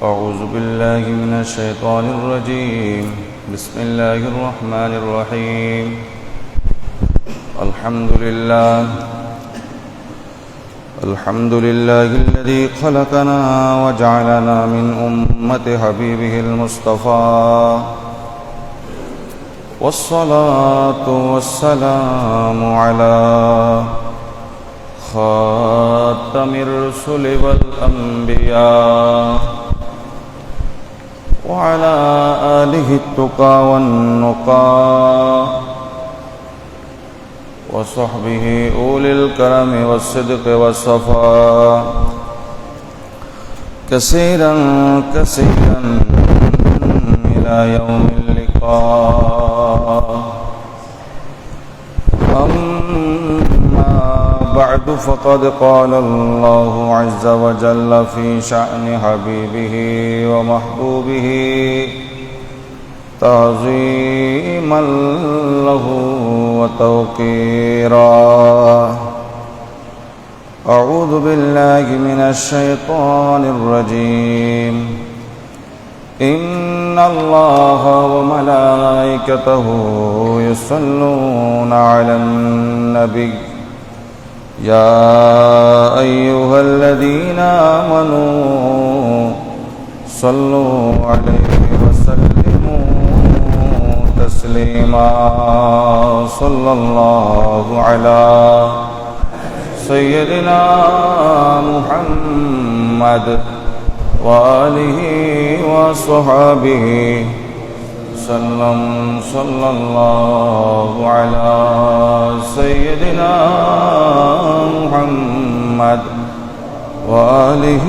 أعوذ بالله من الشيطان الرجيم. بسم الله الرحمن الرحيم. الحمد لله الذي خلقنا وجعلنا من أمة حبيبه المصطفى، والصلاة والسلام على خاتم الرسل والأنبياء وعلى آله التقى والنقى وصحبه أولي الكرم والصدق والصفاء كثيرا كثيرا إلى يوم اللقاء. أما بعد فقد قال الله عز وجل في شأن حبيبه ومحبوبه تعظيما له وتوقيرا. أعوذ بالله من الشيطان الرجيم. إن الله وملائكته يصلون على النبي يا أيها الذين آمنوا صلوا عليه وسلموا تسليما. صلى الله على سيدنا محمد وآله وصحبه وسلم. صلى الله على سيدنا محمد وآله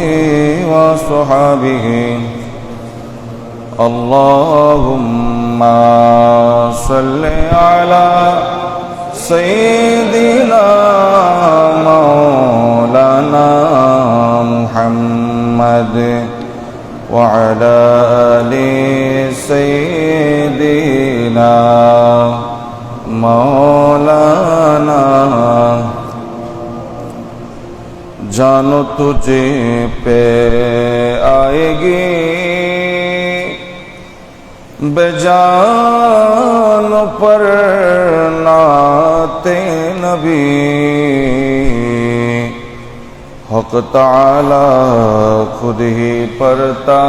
وصحبه. اللهم صل على سيدنا مولانا محمد وعلى آل سيدنا مولانا. जानो तुझे पे आएगी बेजान पर नाते नबी. हक़ ताला खुद ही पढ़ता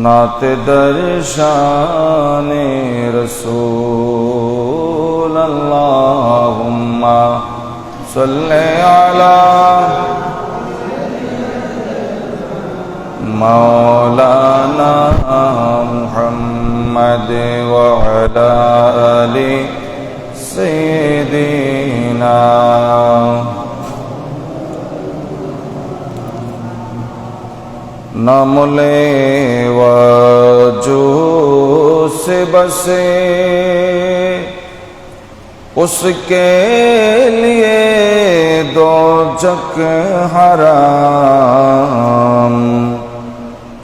नाते दर्शाने रसूल. अल्लाहुम्मा सल्ले अला मौलाना मुहम्मद व अला आलि सय्यिदिना. नामुले वजू से बसे उसके लिए दोज़ख हराम.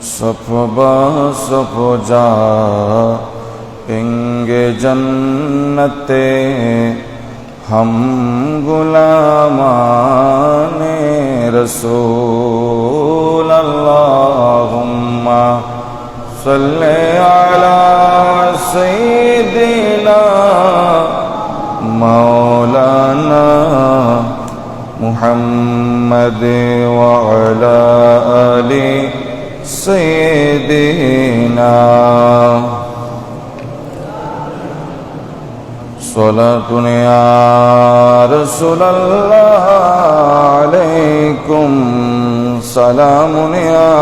सफ़ बसफ़ जाएंगे जन्नते हम गुलामाने रसूल. अल्लाहुम्मा सल्ले अला सय्यिदिना मौलाना मुहम्मद व अला आलि सय्यिदिना. सलातुन या रसूलल्लाह अलैकुम सलामुन या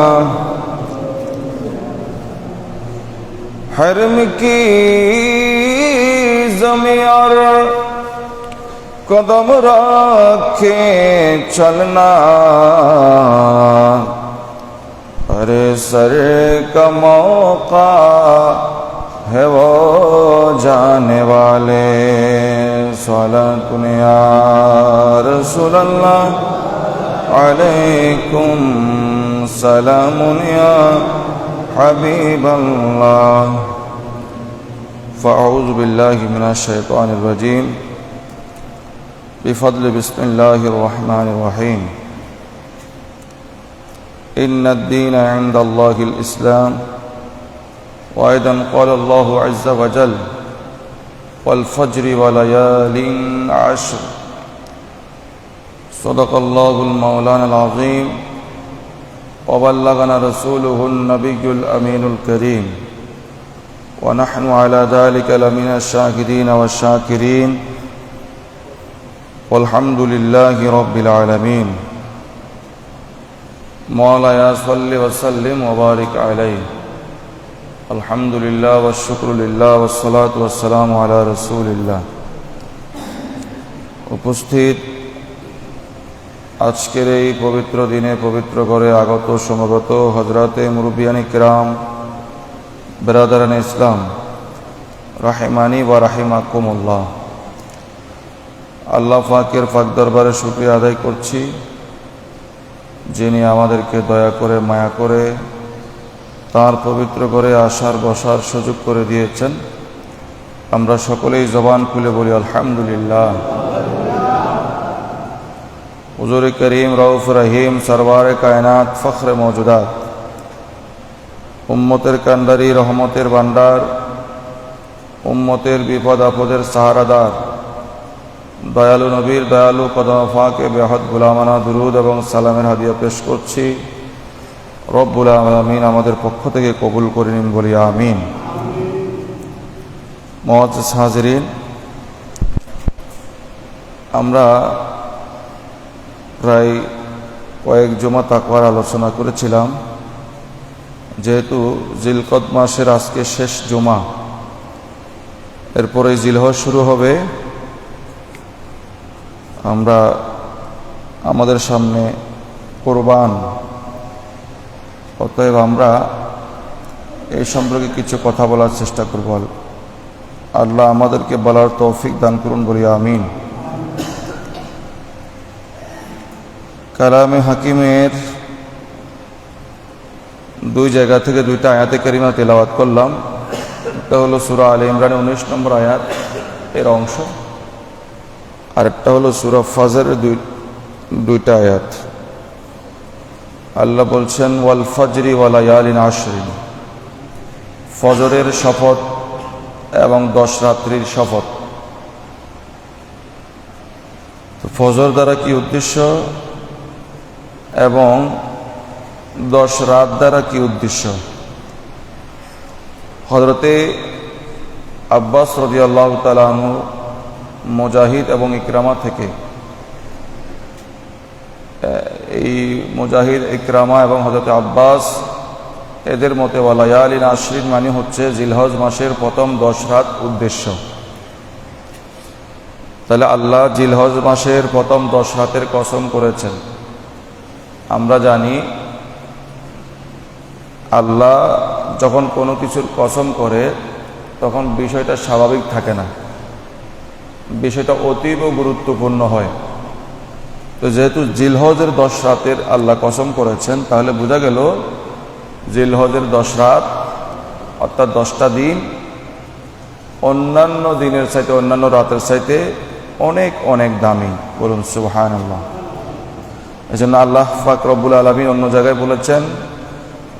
हरम की ज़मीं और कदम रखे चलना. अरे सर का मौका है वो जाने वाले. सलातुन या रसूलल्लाह अलैकुम सलामुन या हबीबल्लाह. फ़अऊज़ु बिल्लाहि मिनश शैतानिर रजीम. बिफ़ज़्लि बिस्मिल्लाहिर रहमानिर रहीम. إن الدين عند الله الإسلام. وأيضا قال الله عز وجل: والفجر وليال عشر. صدق الله المولانا العظيم وبلغنا رسوله النبي الأمين الكريم ونحن على ذلك لمن الشاهدين والشاكرين والحمد لله رب العالمين. مولاي صل وسلم وبارك عليه. الحمد لله والشكر لله والصلاة والسلام على رسول الله. উপস্থিত আজকের এই পবিত্র দিনে পবিত্র ঘরে আগত সমবেত হযরতে মুরব্বিয়ানে কিরাম, বিরাদারানে ইসলাম, রাহিমানি ওয়া রাহিমাকুমুল্লাহ। আল্লাহ পাকের পাক দরবারে শুকরিয়া আদায় করছি, যিনি আমাদেরকে দয়া করে মায়া করে তার পবিত্র ঘরে আসার বসার সুযোগ করে দিয়েছেন। আমরা সকলেই জবান খুলে বলি আলহামদুলিল্লাহ। হুজুর করিম রউফ রহিম সরওয়ারে কায়নাত ফখরে মওজুদাত, উম্মতের কান্ডারি রহমতের ভান্ডার, উম্মতের বিপদ আপদের সাহারাদার দয়ালু নবীর দয়ালু কদম ফাঁকে বেহদ গুলামানা দুরুদ এবং সালামের হাদিয়া পেশ করছি। রব্বুল আলামিন আমাদের পক্ষ থেকে কবুল করে নিন, বলি আমিন। মুআজ্জাজ হাজিরিন, আমরা প্রায় কয়েক জুমা তাকওয়ার আলোচনা করেছিলাম। যেহেতু জিলকদ মাসের আজকে শেষ জুমা, এরপরে জিলহজ শুরু হবে। আমরা আমাদের সামনে কোরবান, অতএব আমরা এই সম্পর্কে কিছু কথা বলার চেষ্টা করব। আল্লাহ আমাদেরকে বলার তৌফিক দান করুন, বলি আমিন। কালামে হাকিমের দুই জায়গা থেকে দুইটা আয়াতে কারিমা তেলাওয়াত করলাম। একটা হলো সূরা আলে ইমরানের 19 নম্বর আয়াত এর অংশ, আরেকটা হলো সূরা ফাজরের দুইটা আয়াত। আল্লাহ বলছেন ওয়াল ফজরি ওয়া লায়ালিন আশরিন, ফজরের শপথ এবং 10 রাত্রির শপথ। তো ফজর দ্বারা কি উদ্দেশ্য এবং 10 রাত দ্বারা কি উদ্দেশ্য? হযরতে আব্বাস রাদিয়াল্লাহু তাআলা আনহু, মুজাহিদ এবং ইকরামা থেকে, এই মুজাহিদ, ইকরামা এবং হযরতে আব্বাস এদের মতে ওয়ালায়ালিন আশরিন মানে হচ্ছে জিলহজ মাসের প্রথম 10 রাত উদ্দেশ্য। তাহলে আল্লাহ জিলহজ মাসের প্রথম 10 রাতের কসম করেছেন। আমরা জানি আল্লাহ যখন কোনো কিছুর কসম করে তখন বিষয়টা স্বাভাবিক থাকে না, বিষয়টা অতীব গুরুত্বপূর্ণ হয়। তো যেহেতু জিলহজের 10 রাতের আল্লাহ কসম করেছেন, তাহলে বোঝা গেল জিলহজের 10 রাত অর্থাৎ 10টা দিন অন্যান্য দিনের চাইতে, অন্যান্য রাতের চাইতে অনেক অনেক দামি। বলুন সুবহানাল্লাহ। এজন্য আল্লাহ পাক রব্বুল আলামিন অন্য জায়গায় বলেছেন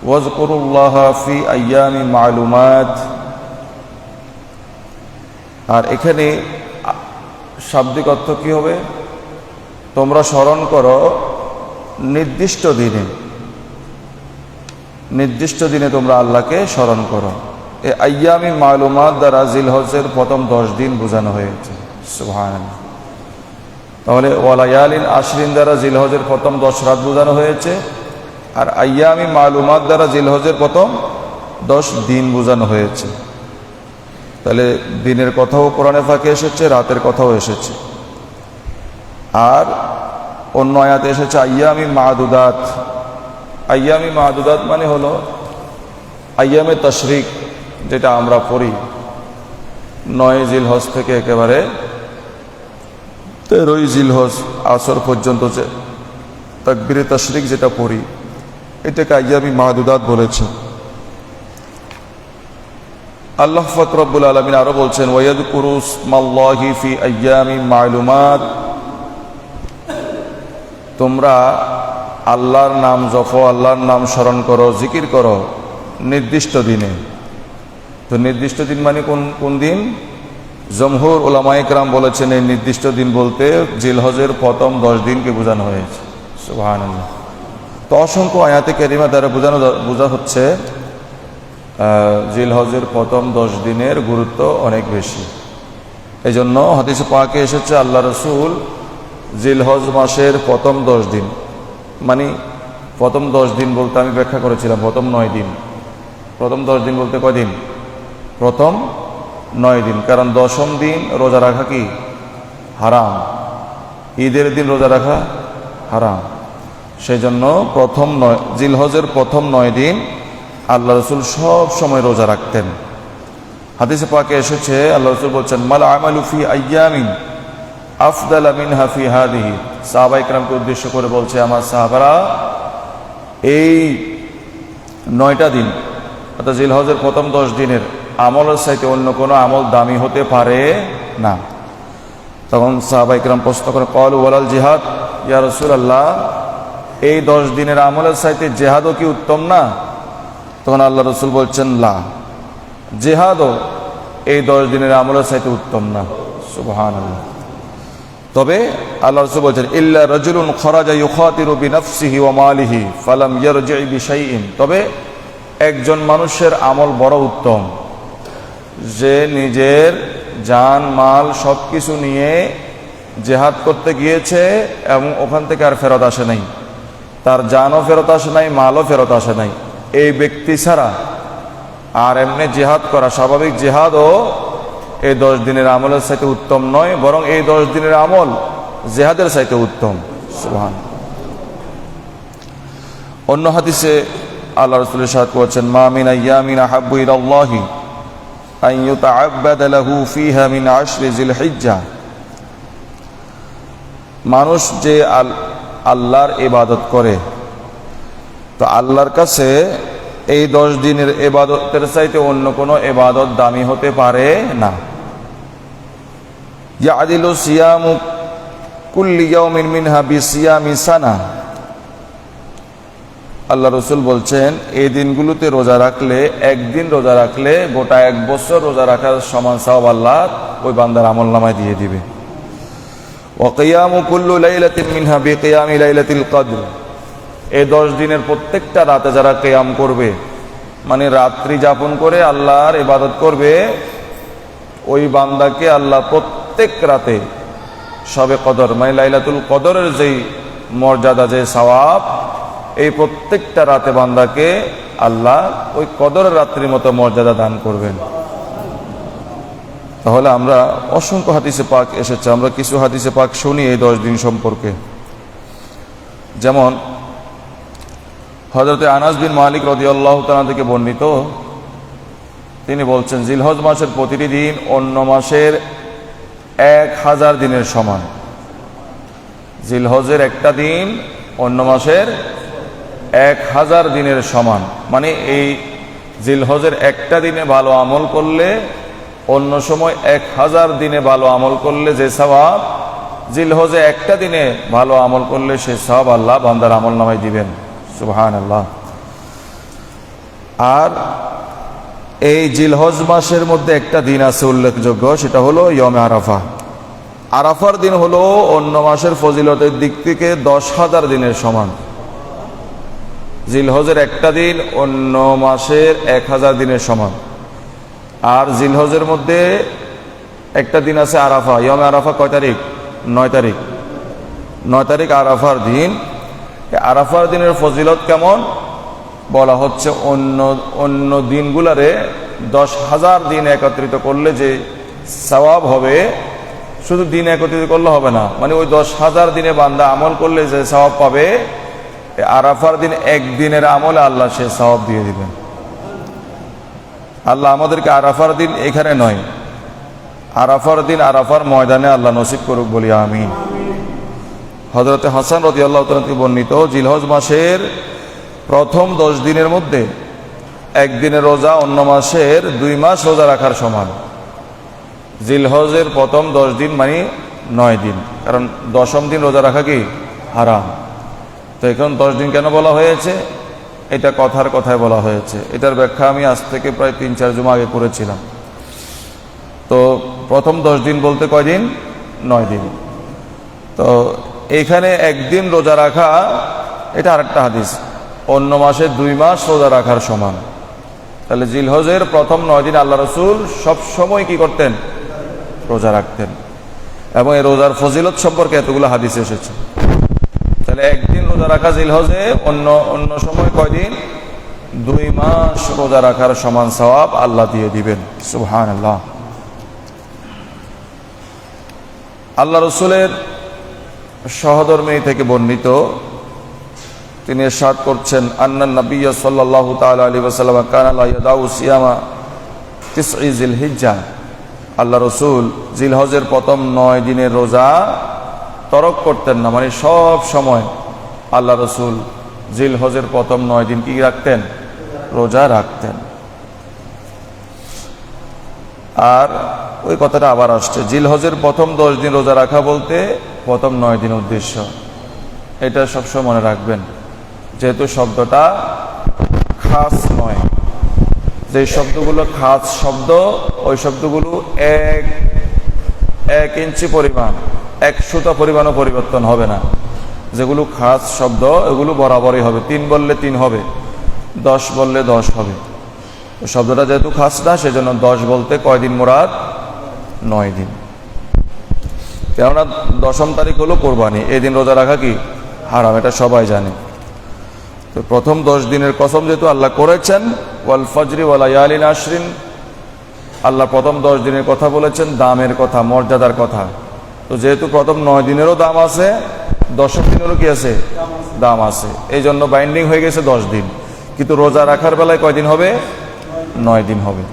ওয়াজকুরুল্লাহা ফি আইয়ামিন মা'লুমাত। আর এখানে শাব্দিক অর্থ কি হবে? তোমরা স্মরণ করো নির্দিষ্ট দিনে, নির্দিষ্ট দিনে তোমরা আল্লাহকে স্মরণ করো। এই আইয়ামিন মা'লুমাত দ্বারা জিলহজের প্রথম 10 দিন বোঝানো হয়েছে। সুবহানাল্লাহ। তাহলে ওয়ালায়ালিন আশরিন দ্বারা জিলহজের প্রথম 10 রাত বোঝানো হয়েছে, আর আইয়ামিন মা'লুমাত দ্বারা জিলহজের প্রথম 10 দিন বোঝানো হয়েছে। তাহলে দিনের কথাও কোরআনে পাকে এসেছে, রাতের কথাও এসেছে। আর অন্য আয়াতে এসেছে আইয়ামিন মা'দুদাত। আইয়ামিন মা'দুদাত মানে হলো আইয়ামে তাশরিক, যেটা আমরা পড়ি 9 জিলহজ থেকে একেবারে 13 জিলহজ আসর পর্যন্ত যে তাকবীরে তাশরিক যেটা পড়ি, এটাকে আইয়ামিন মা'দুদাত বলেছে। আল্লাহ পাক রব্বুল আলামিন আরো বলছেন ওয়ায়াযকুরু ইসমাল্লাহি ফি আইয়ামিন মা'লুমাত। তোমরা আল্লাহর নাম জপো, আল্লাহর নাম স্মরণ করো, জিকির করো নির্দিষ্ট দিনে। তো নির্দিষ্ট দিন মানে কোন দিন? জমহুর উলামায়ে কেরাম বলেছেন এই নির্দিষ্ট দিন বলতে জিলহজের প্রথম 10 দিনকে বোঝানো হয়েছে। সুবহানাল্লাহ। তো অসংখ্য আয়াতে কারিমা দ্বারা বোঝা হচ্ছে জিলহজের প্রথম 10 দিনের গুরুত্ব অনেক বেশি। এই জন্য হাদিসে পাকে এসেছে আল্লাহ রসুল জিলহজ মাসের প্রথম 10 দিন, মানে প্রথম 10 দিন বলতে আমি ব্যাখ্যা করেছিলাম প্রথম 9 দিন। প্রথম 10 দিন বলতে কয়দিন? প্রথম 9 দিন। কারণ 10ম দিন রোজা রাখা কি হারাম, ঈদের দিন রোজা রাখা হারাম। সেই জন্য জিলহজের প্রথম 9 দিন আল্লাহ রসুল সব সময় রোজা রাখতেন। হাদিসে পাকে এসেছে আল্লাহ রসুল বলছেন মাল আমালু ফি আইয়ামিন আফদালা মিনহা ফি হাদিহি। সাহাবায়ে কেরামকে উদ্দেশ্য করে বলছে, আমার সাহাবারা, এই 9টা দিন অর্থাৎ জিলহজের প্রথম 10 দিনের আমলের চাইতে অন্য কোনো আমল দামি হতে পারে না। তখন সাহাবায়ে কেরাম প্রশ্ন করে, ক্বালু ওয়ালাল জিহাদ ইয়া রাসূলুল্লাহ, এই 10 দিনের আমলের চাইতে জিহাদও কি উত্তম না? তখন আল্লাহ রসুল বলছেন, লা, জিহাদও এই 10 দিনের আমলের চাইতে উত্তম না। সুবহানাল্লাহ। তবে আল্লাহ রসুল বলছেন, ইল্লা রাজুলুন খরাজা ইউখাতিরু বিনাফসিহি ওয়া মালিহি ফালাম ইয়ারজি' বিশাইইন। তবে একজন মানুষের আমল বড় উত্তম, যে নিজের জান মাল সবকিছু নিয়ে জিহাদ করতে গিয়েছে এবং ওখান থেকে আর ফেরত আসে নাই, তার জানও ফেরত আসে নাই, মালও ফেরত আসে নাই। এই ব্যক্তি ছাড়া আর এমনি জিহাদ করা, স্বাভাবিক জিহাদও এই 10 দিনের আমলের চাইতে উত্তম নয়, বরং এই 10 দিনের আমল জিহাদের চাইতে উত্তম। সুবহান। অন্য হাদিসে আল্লাহ রাসূল ইরশাদ করেছেন, মা মিন আইয়ামিন আহাব্বু ইলাল্লাহি আন ইউতাআব্বাদা লাহু ফিহা মিন আশরি জিলহিজ্জাহ। মানুষ যে আল্লাহর ইবাদত করে, তো আল্লাহর কাছে এই 10 দিনের ইবাদতের চাইতে অন্য কোনো ইবাদত দামি হতে পারে না। ইয়াদিলু সিয়ামু কুল্লি ইয়াউমিন মিনহা বিসিয়ামি সানা। আল্লাহ রসুল বলছেন, এই দিনগুলোতে রোজা রাখলে, একদিন রোজা রাখলে গোটা 1 বছর রোজা রাখার সমান সওয়াব আল্লাহ ওই বান্দার আমলনামায় দিয়ে দিবে। ওয়া কিয়ামু কুল্লু লাইলাতিন মিনহা বিকিয়ামি লাইলাতিল কদর। এই 10 দিনের প্রত্যেকটা রাতে যারা কিয়াম করবে, মানে রাত্রি যাপন করে আল্লাহর ইবাদত করবে, ওই বান্দাকে আল্লাহ প্রত্যেক রাতে শবে কদর মানে লাইলাতুল কদরের যেই মর্যাদা, যে সওয়াব, এই প্রত্যেকটা রাতে বান্দাকে আল্লাহ ওই কদরের রাত্রির মতো মর্যাদা দান করবেন। তাহলে আমরা অসংখ্য হাদিসে পাক এসেছে, আমরা কিছু হাদিসে পাক শুনি এই 10 দিন সম্পর্কে। যেমন হযরতে আনাস বিন মালিক রাদিয়াল্লাহু তাআলা থেকে বর্ণিত, তিনি বলছেন, জিলহজ মাসের প্রতিটি দিন অন্য মাসের 1000 দিনের সমান। জিলহজের একটা দিন অন্য মাসের 1000 দিনের সমান। মানে এই জিলহজের একটা দিনে ভালো আমল করলে, অন্য সময় 1000 দিনে ভালো আমল করলে যে সওয়াব, জিলহজে একটা দিনে ভালো আমল করলে সে সওয়াব আল্লাহ বান্দার আমল নামায় দিবেন। সুবহানাল্লাহ। আর এই জিলহজ মাসের মধ্যে একটা দিন আছে উল্লেখযোগ্য, সেটা হলো ইয়মে আরাফা। আরাফার দিন হলো অন্য মাসের ফজিলতের দিক থেকে 10,000 দিনের সমান। জিলহজের একটা দিন অন্য মাসের 1000 দিনের সমান। আর জিলহজের মধ্যে একটা দিন আছে আরাফা। ইয়মে আরাফা কয় তারিখ? 9 তারিখ। 9 তারিখ আরাফার দিন। আরাফার দিনের ফজিলত কেমন বলা হচ্ছে, অন্য দিনগুলারে 10,000 দিন একত্রিত করলে যে সওয়াব হবে, শুধু দিন একত্রিত করলে হবে না, মানে ওই 10,000 দিনে বান্দা আমল করলে যে সওয়াব পাবে, আরাফার দিন একদিনের আমলে আল্লাহ সে সওয়াব দিয়ে দিবেন। আল্লাহ আমাদেরকে আরাফার দিন এখানে নয়, আরাফার দিন আরাফার ময়দানে আল্লাহ নসিব করুক বলি আমিন। হযরতে হাসান রাদিয়াল্লাহু তাআলা থেকে বর্ণিত, জিলহজ মাসের প্রথম 10 দিনের মধ্যে একদিনের রোজা অন্য মাসের 2 মাস রোজা রাখার সমান। জিলহজের প্রথম 10 দিন মানে 9 দিন, কারণ 10ম দিন রোজা রাখা কি হারাম। তো এখন 10 দিন কেন বলা হয়েছে? এটা কথার কথায় বলা হয়েছে। এটার ব্যাখ্যা আমি আজ থেকে প্রায় 3-4 জুমা আগে করেছিলাম। তো প্রথম 10 দিন বলতে কয়দিন? 9 দিন। তো এইখানে একদিন রোজা রাখা, এটা আরেকটা হাদিস, অন্য মাসে 2 মাস রোজা রাখার সমান। তাহলে জিলহজের প্রথম 9 দিন আল্লাহ রসুল সব সময় কি করতেন? রোজা রাখতেন। এবং এই রোজার ফজিলত সম্পর্কে এতগুলো হাদিস এসেছে। তাহলে একদিন রোজা রাখা জিলহজে, অন্য সময় কয়দিন? 2 মাস রোজা রাখার সমান সওয়াব আল্লাহ দিয়ে দিবেন। সুবহানাল্লাহ। আল্লাহ রসুলের সহধর্মী থেকে বর্ণিত, তিনি ইরশাদ করছেন, আন্নান নবী সাল্লাল্লাহু তাআলা আলাইহি ওয়াসাল্লাম কানা লা ইয়াদাউ সিয়ামা তিসঈ জিলহিজ্জা। আল্লাহ রসুল জিলহজের প্রথম 9 দিনের রোজা তরক করতেন না, মানে সব সময় আল্লাহ রসুল জিলহজের প্রথম 9 দিন কি রাখতেন? রোজা রাখতেন। আর ওই কথাটা আবার আসছে, জিলহজের প্রথম 10 দিন রোজা রাখা বলতে প্রথম 9 দিন উদ্দেশ্য। এটা সবসময় মনে রাখবেন, যেহেতু শব্দটা খাস নয়। যে শব্দগুলো খাস শব্দ, ওই শব্দগুলো এক ইঞ্চি পরিমাণ, 1 সুতা পরিমাণও পরিবর্তন হবে না। যেগুলো খাস শব্দ এগুলো বরাবরই হবে। 3 বললে 3 হবে, 10 বললে 10 হবে। শব্দটা যেহেতু খাস না, সেজন্য 10 বলতে কয়দিন মুরাদ? 9 দিন। কেননা 10ম তারিখ হলো কোরবানি, এই দিন রোজা রাখা কি হারাম, এটা সবাই জানে। তো প্রথম 10 দিনের কসম যেহেতু আল্লাহ করেছেন, ওয়াল ফজরি ওয়া লায়ালিন আশরিন, আল্লাহ প্রথম 10 দিনের কথা বলেছেন, দামের কথা, মর্যাদার কথা। তো যেহেতু প্রথম 9 দিনেরও দাম আছে, 10ম দিনেরও কি আছে? দাম আছে। এই জন্য বাইন্ডিং হয়ে গেছে 10 দিন। কিন্তু রোজা রাখার বেলায় কয়দিন হবে? 9 দিন হবে।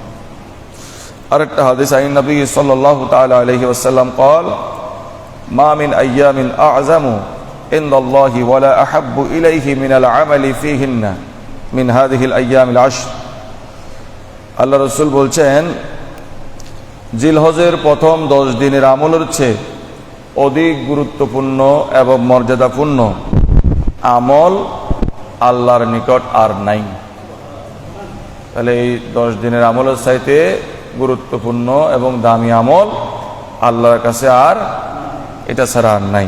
আরেকটা হাদিস, আইন নবী সাল্লাল্লাহু তাআলা আলাইহি ওয়াসাল্লাম قال ما من ايام اعظم عند الله ولا احب اليه من العمل فيهن من هذه الايام العشر। আল্লাহ রাসূল বলছেন, জিলহজের প্রথম 10 দিনের আমলের চেয়ে অধিক গুরুত্বপূর্ণ এবং মর্যাদাপূর্ণ আমল আল্লাহর নিকট আর নাই। তাহলে এই 10 দিনের আমলের চাইতে গুরুত্বপূর্ণ এবং দামি আমল আল্লাহর কাছে আর এটা ছাড়া আর নাই।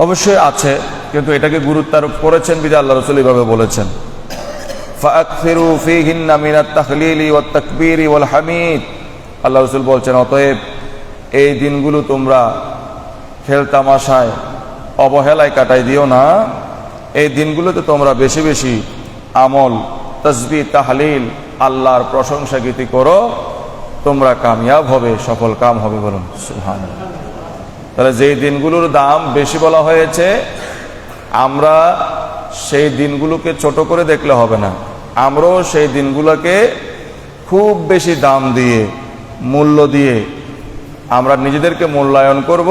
অবশ্যই আছে, কিন্তু এটাকে গুরুত্ব আরোপ করেছেন বিধায় আল্লাহ রাসূল এইভাবে বলেছেন, ফাআকসিরু ফীহিন্না মিনাত তাহলিলি ওয়াত তাকবীরি ওয়াল হামিদ। আল্লাহ রাসূল বলছেন, অতএব এই দিনগুলো তোমরা খেলতামাশায় অবহেলায় কাটাই দিও না। এই দিনগুলোতে তোমরা বেশি বেশি আমল, তাসবিহ, তাহলিল, আল্লাহর প্রশংসা গীতি করো, তোমরা কামিয়াব হবে, সফল কাম হবে। বলুন সুবহানাল্লাহ। তাহলে যেই দিনগুলোর দাম বেশি বলা হয়েছে, আমরা সেই দিনগুলোকে ছোট করে দেখলে হবে না। আমরাও সেই দিনগুলোকে খুব বেশি দাম দিয়ে, মূল্য দিয়ে আমরা নিজেদেরকে মূল্যায়ন করব,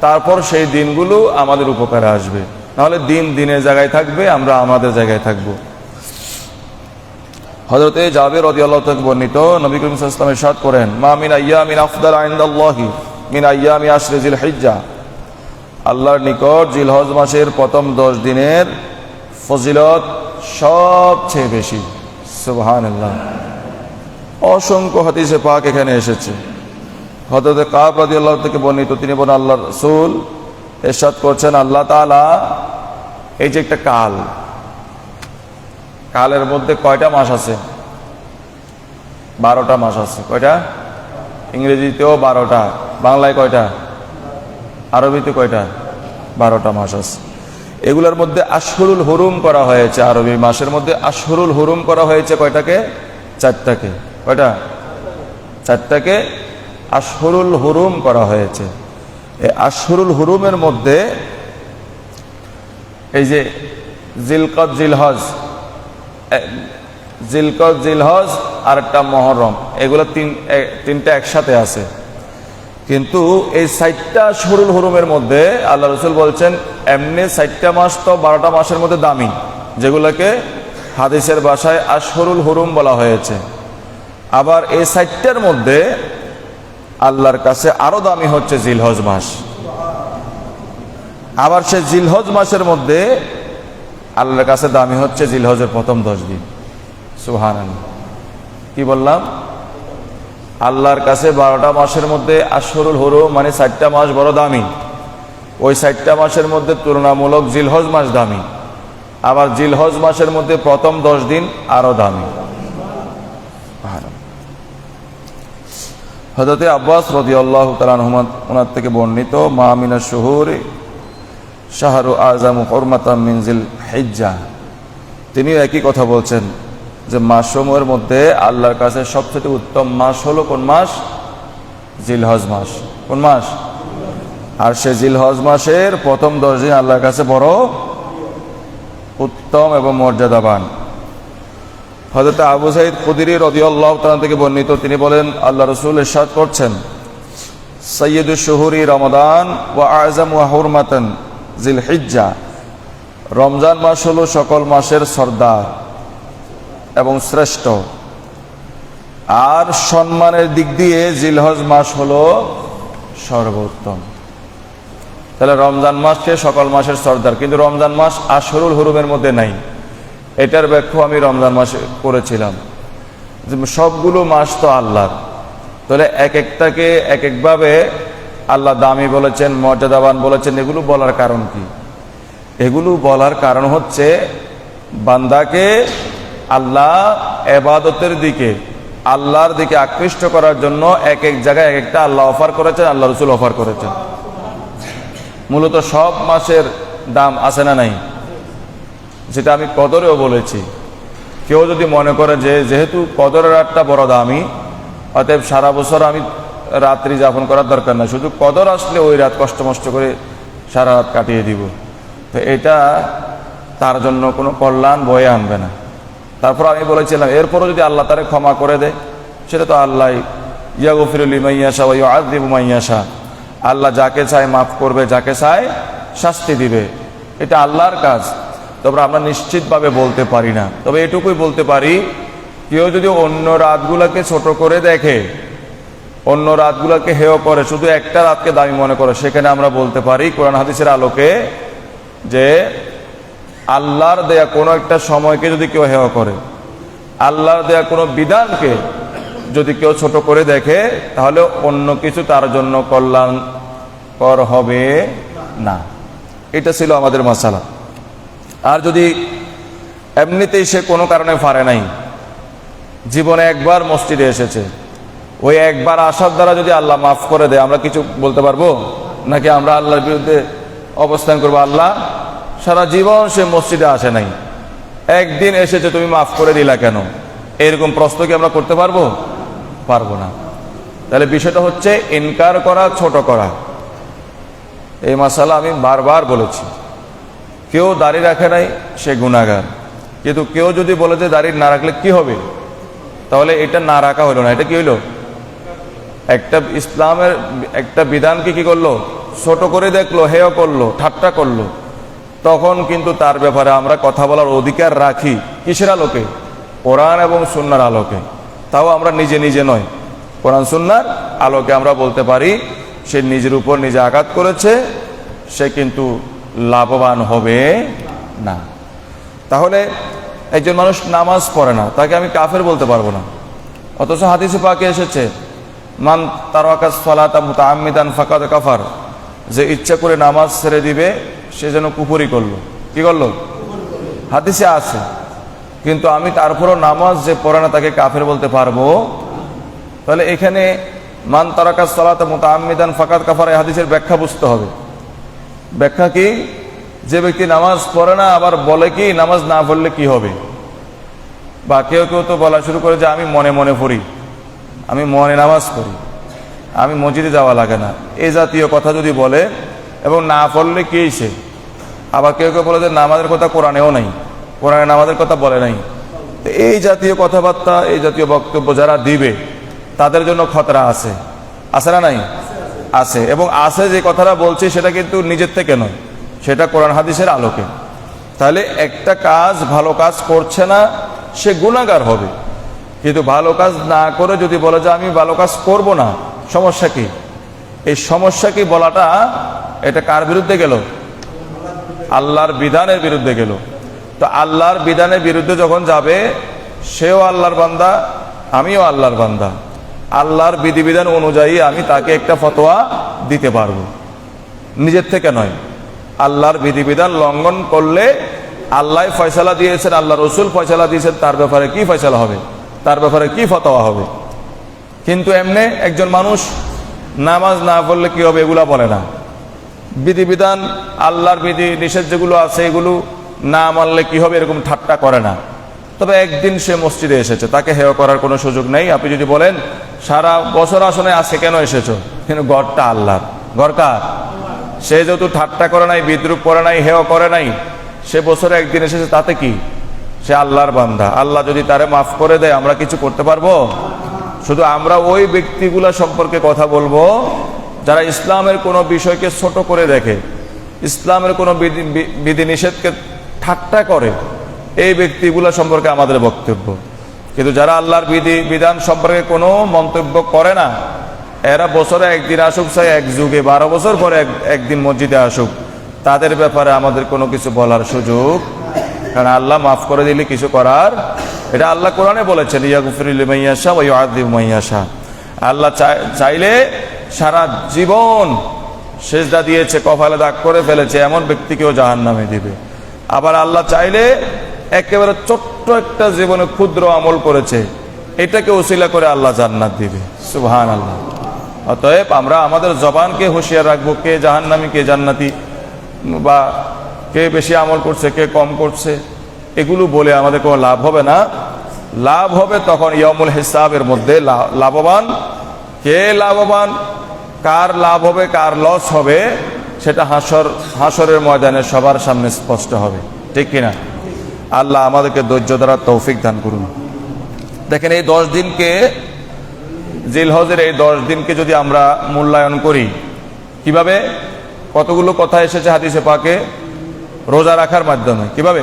তারপর সেই দিনগুলো আমাদের উপকারে আসবে। নাহলে দিন দিনের জায়গায় থাকবে, আমরা আমাদের জায়গায় থাকব। হযরতে জাবের রাদিয়াল্লাহু তাআলা বর্ণিত, নবী করিম সাল্লাল্লাহু আলাইহি ওয়াসাল্লাম ইরশাদ করেন, মা মিন আইয়ামিন আফদাল ইনদাল্লাহি মিন আইয়ামি আশরি জিলহিজ্জা। আল্লাহর নিকট জিলহজ মাসের প্রথম 10 দিনের ফজিলত সবচেয়ে বেশি। সুবহানাল্লাহ। অসংখ্য হাদিসে পাক এখানে এসেছে। হযরতে কাব রাদিয়াল্লাহু থেকে বর্ণিত, তিনি বলেন, আল্লাহর রাসূল ইরশাদ করছেন, আল্লাহ তাআলা এই যে একটা কালের মধ্যে কয়টা মাস আছে? 12টা মাস আছে। কয়টা? ইংরেজিতেও 12টা, বাংলায় কয়টা? আরবিতে কয়টা? 12টা মাস আছে। এগুলোর মধ্যে আশহুরুল হুরুম করা হয়েছে, আরবি মাসের মধ্যে আশহুরুল হুরুম করা হয়েছে কয়টাকে? 4টাকে। কয়টা? 4টাকে আশহুরুল হুরুম করা হয়েছে। এই আশহুরুল হুরুমের মধ্যে এই যে জিলকদ, জিলহজ আর একটা মুহররম, এগুলো তিনটা একসাথে আছে। কিন্তু এই 4টা আশহুরুল হুরুমের মধ্যে আল্লাহ রাসূল বলছেন, এমনি 4টা মাস তো 12টা মাসের মধ্যে দামি, যেগুলোকে হাদিসের ভাষায় আশহুরুল হুরুম বলা হয়েছে। আবার এই 4টার মধ্যে আল্লাহর কাছে আরো দামি হচ্ছে জিলহজ মাস। আবার সে জিলহজ মাসের মধ্যে আল্লাহর কাছে দামি হচ্ছে জিলহজের প্রথম 10 দিন। সুবহানাল্লাহ। কি বললাম? আল্লাহর কাছে 12টা মাসের মধ্যে আশহুরুল হুরুম মানে 4টা মাস বড় দামি। ওই 4টা মাসের মধ্যে তুলনামূলক জিলহজ মাস দামি। আবার জিলহজ মাসের মধ্যে প্রথম 10 দিন আরো দামি। হযরত আব্বাস রাদিয়াল্লাহু তাআলা আনহুমা ওনার থেকে বর্ণিত, মা মিনাশ শুহুরি শাহরু আযামু হুরমাতাম মিন জিল হিজ্জা, তিনিও একই কথা বলছেন যে মাসসমূহের মধ্যে আল্লাহর কাছে সবচেয়ে উত্তম মাস হলো কোন মাস? জিলহজ মাস। কোন মাস? আর সে জিলহজ মাসের প্রথম 10 দিন আল্লাহর কাছে বড় উত্তম এবং মর্যাদাবান। হযরত আবু সাঈদ খুদরি রাদিয়াল্লাহু তাআলা থেকে বর্ণিত, তিনি বলেন আল্লাহ রাসূল ইরশাদ করছেন, সাইয়্যিদুশ শুহুরি রমাদান ওয়া আযামুহা হুরমাতান জিল হিজ্জা, রমজান মাস হলো সকল মাসের সর্দার এবং শ্রেষ্ঠ, আর সম্মানের দিক দিয়ে জিলহজ মাস হলো সর্বোত্তম। তাহলে রমজান মাসকে সকল মাসের সর্দার, কিন্তু রমজান মাস আশহুরুল হুরুমের মধ্যে নাই। এটার ব্যাখ্যা আমি রমজান মাসে করেছিলাম যে সবগুলো মাস তো আল্লাহর, তাহলে এক একটাকে এক একভাবে আল্লাহ দামি বলেছেন, মর্যাদাবান বলেছেন। এগুলো বলার কারণ কি? এগুলো বলার কারণ হচ্ছে বান্দাকে আল্লাহ ইবাদতের দিকে, আল্লাহর দিকে আকৃষ্ট করার জন্য এক এক জায়গায় এক একটা আল্লাহ অফার করেছেন, আল্লাহ রাসূল অফার করেছেন। মূলত সব মাসের দাম আছে না নাই? যেটা আমি কদরেও বলেছি। কেউ যদি মনে করে যে যেহেতু কদরের রাতটা বড় দামি, অতএব সারা বছর আমি রাত্রি যাপন করার দরকার না, শুধু কদর আসলে ওই রাত কষ্ট মষ্ট করে সারা রাত কাটিয়ে দিব, তো এটা তার জন্য কোনো কল্যাণ বয়ে আনবে না। তারপর আমি বলেছিলাম এরপরও যদি আল্লাহ তারে ক্ষমা করে দেয়, সেটা তো আল্লাহ ইয়াগফিরু লিমান ইয়াশা ওয়া ইউআযযিবু মান ইয়াশা, আল্লাহ যাকে চায় মাফ করবে, যাকে চায় শাস্তি দিবে, এটা আল্লাহর কাজ। তবে আমরা নিশ্চিতভাবে বলতে পারি না। তবে এটুকুই বলতে পারি, কেউ যদি অন্য রাতগুলোকে ছোট করে দেখে, অন্য রাতগুলোকে হেয় করে, শুধু একটা রাতকে দামি মনে করে, সেখানে আমরা বলতে পারি কোরআন হাদিসের আলোকে যে আল্লাহর দেয়া কোনো একটা সময়কে যদি কেউ হেয় করে, আল্লাহর দেয়া কোনো বিধানকে যদি কেউ ছোট করে দেখে, তাহলে অন্য কিছু তার জন্য কল্যাণকর হবে না। এটা ছিল আমাদের মাসালা। আর যদি এমনিতেই সে কোনো কারণে পারে নাই, জীবনে একবার মসজিদে এসেছে, ওই একবার আসার দ্বারা যদি আল্লাহ মাফ করে দেয়, আমরা কিছু বলতে পারবো নাকি? আমরা আল্লাহর বিরুদ্ধে অবস্থান করবো? আল্লাহ সারা জীবন সে মসজিদে আসে নাই, একদিন এসেছে, তুমি মাফ করে দিলা কেন? এরকম প্রশ্ন কি আমরা করতে পারবো? পারবো না। তাহলে বিষয়টা হচ্ছে ইনকার করা, ছোট করা। এই মাসালা আমি বারবার বলেছি। কেউ দাড়ি রাখে নাই, সে গুনাহগার। কিন্তু কেউ যদি বলে যে দাড়ি না রাখলে কি হবে, তাহলে এটা না রাখা হলো না, এটা কি হইলো? একটা ইসলামের একটা বিধানকে কি করলো? ছোট করে দেখলো, হেয় করলো, ঠাট্টা করলো। তখন কিন্তু তার ব্যাপারে আমরা কথা বলার অধিকার রাখি কিসের আলোকে? কোরআন এবং সুন্নাহর আলোকে। তাও আমরা নিজে নিজে নয়, কোরআন সুন্নাহর আলোকে আমরা বলতে পারি সে নিজের উপর নিজে আঘাত করেছে, সে কিন্তু লাভবান হবে না। তাহলে একজন মানুষ নামাজ পড়ে না, তাকে আমি কাফের বলতে পারবো না। অথচ হাদিসে পাকে এসেছে মান তারাকা সালাতা মুতাআম্মিদান ফাকাদ কাফার, যে ইচ্ছা করে নামাজ ছেড়ে দিবে সে যেন কুফরি করলো। কি করলো? হাদিসে আছে। কিন্তু আমি তারপরও নামাজ যে পড়ে না তাকে কাফের বলতে পারবো? তাহলে এখানে মান তারাকা সালাতা মুতাআম্মিদান ফাকাদ কাফার, এই হাদিসের ব্যাখ্যা বুঝতে হবে। ব্যাখ্যা কি? যে ব্যক্তি নামাজ পড়ে না আবার বলে কি নামাজ না পড়লে কি হবে, বা কেউ কেউ তো বলা শুরু করে যে আমি মনে মনে পড়ি, আমি মনে নামাজ পড়ি, আমি মসজিদে যাওয়া লাগে না, এই জাতীয় কথা যদি বলে, এবং না পড়লে কি হয়েছে? আবার কেউ কেউ বলে যে নামাজের কথা কোরআনেও নাই, কোরআনে নামাজের কথা বলে নাই। তো এই জাতীয় কথাবার্তা, এই জাতীয় বক্তব্য যারা দিবে তাদের জন্য খতরা আছে, আছে না নাই? আছে। এবং আছে যে কথাটা বলছি সেটা কিন্তু নিজের থেকে নয়, সেটা কোরআন হাদিসের আলোকে। তাহলে একটা কাজ ভালো কাজ করছে না, সে গুনাহগার হবে। কিন্তু ভালো কাজ না করে যদি বলে যে আমি ভালো কাজ করব না, সমস্যা কি? এই সমস্যা কি বলাটা এটা কার বিরুদ্ধে গেল? আল্লাহর বিধানের বিরুদ্ধে গেল। তো আল্লাহর বিধানের বিরুদ্ধে যখন যাবে, সেও আল্লাহর বান্দা, আমিও আল্লাহর বান্দা। আল্লাহর বিধিবিধান অনুযায়ী আমি তাকে একটা ফতোয়া দিতে পারবো, নিজের থেকে নয়। আল্লাহর বিধিবিধান লঙ্ঘন করলে আল্লাহ ফয়সালা দিয়েছেন, আল্লাহ রসুল ফয়সালা দিয়েছেন, তার ব্যাপারে কি ফয়সালা হবে, তার ব্যাপারে কি ফতোয়া হবে। কিন্তু এমনি একজন মানুষ নামাজ না পড়লে কি হবে এগুলা বলে না। বিধিবিধান, আল্লাহর বিধি নিষেধ যেগুলো আছে এগুলো না মানলে কি হবে এরকম ঠাট্টা করে না। তবে একদিন সে মসজিদে এসেছে, তাকে হেয় করার কোনো সুযোগ নেই। আপনি যদি বলেন সারা বছর আসনে আজকে কেন এসেছো, কিন্তু ঘরটা আল্লাহর, ঘর কার? সে যেহেতু ঠাট্টা করে নাই, বিদ্রুপ করে নাই, হেয় করে নাই, সে বছরে একদিন এসেছে, তাতে কি? সে আল্লাহর বান্দা। আল্লাহ যদি তারে মাফ করে দেয় আমরা কিছু করতে পারবো? শুধু আমরা ওই ব্যক্তিগুলা সম্পর্কে কথা বলবো যারা ইসলামের কোনো বিষয়কে ছোট করে দেখে, ইসলামের কোনো বিধি নিষেধকে ঠাট্টা করে, এই ব্যক্তিগুলা সম্পর্কে আমাদের বক্তব্য। কিন্তু যারা আল্লাহর বিধি বিধান সম্পর্কে কোনো মন্তব্য করে না, এরা বছরে একদিন আসুক, চাই এক যুগে 12 বছর পরে একদিন মসজিদে আসুক, তাদের ব্যাপারে আমাদের কোনো কিছু বলার সুযোগ, কারণ আল্লাহ মাফ করে দিলে কিছু করার, এটা আল্লাহ কোরআনে বলেছেন, ইয়াগফিরু লিমান ইয়াশা ওয়া ইউআযিবু মান ইয়াশা। আল্লাহ চাইলে সারা জীবন সেজদা দিয়েছে, কপালে দাগ করে ফেলেছে এমন ব্যক্তিকেও জাহান্নামে দিবে। আবার আল্লাহ চাইলে একেবারে ছোট্ট একটা জীবনে ক্ষুদ্র আমল করেছে, এটাকে ওসিলা করে আল্লাহ জান্নাত দিবে। সুবহানাল্লাহ। অতএব আমরা আমাদের জবানকে হুঁশিয়ার রাখবো, কে জাহান্নামী কে জান্নাতি, বা কে বেশি আমল করছে কে কম করছে, এগুলো বলে আমাদের কোনো লাভ হবে না। লাভ হবে তখন ইয়াউমুল হিসাবের মধ্যে। লাভবান কে, লাভবান কার লাভ হবে কার লস হবে সেটা হাসরের ময়দানে সবার সামনে স্পষ্ট হবে, ঠিক কিনা? আল্লাহ আমাদেরকে ধৈর্য দ্বারা তৌফিক দান করুন। দেখেন, এই 10 দিনকে, জিলহজের এই 10 দিনকে যদি আমরা মূল্যায়ন করি কিভাবে, কতগুলো কথা এসেছে হাদিসে পাকে, রোজা রাখার মাধ্যমে। কিভাবে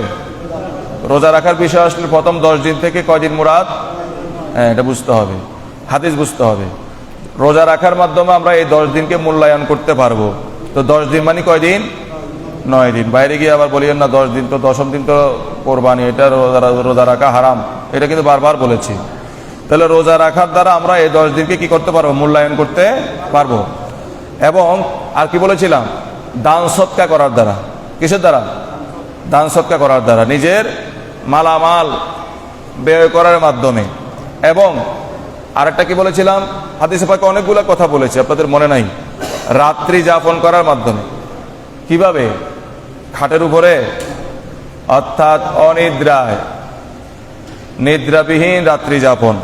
রোজা রাখার বিষয় আসলে প্রথম 10 দিন থেকে কয়দিন মুরাদ, এটা বুঝতে হবে, হাদিস বুঝতে হবে। রোজা রাখার মাধ্যমে আমরা এই 10 দিনকে মূল্যায়ন করতে পারবো। তো 10 দিন মানে কয়দিন? 9 দিন। বাইরে গিয়ে আবার বলিয়েন না 10 দিন, তো 10ম দিন তো কোরবানি, এটা রোজা রাখা হারাম, এটা কিন্তু বারবার বলেছি। তাহলে রোজা রাখার দ্বারা আমরা এই 10 দিনকে কি করতে পারবো? মূল্যায়ন করতে পারবো। এবং আর কি বলেছিলাম? দান সৎকা করার দ্বারা। কিসের দ্বারা? দান সৎকা করার দ্বারা, নিজের মালামাল ব্যয় করার মাধ্যমে। এবং আরেকটা কি বলেছিলাম? হাদিসে পাকে অনেকগুলো কথা বলেছি, আপনাদের মনে নাই? রাত্রি যাপন করার মাধ্যমে। কিভাবে? খাটের উপরে, অর্থাৎ অনিদ্রায়, নিদ্রাবিহীন রাত্রি যাপন,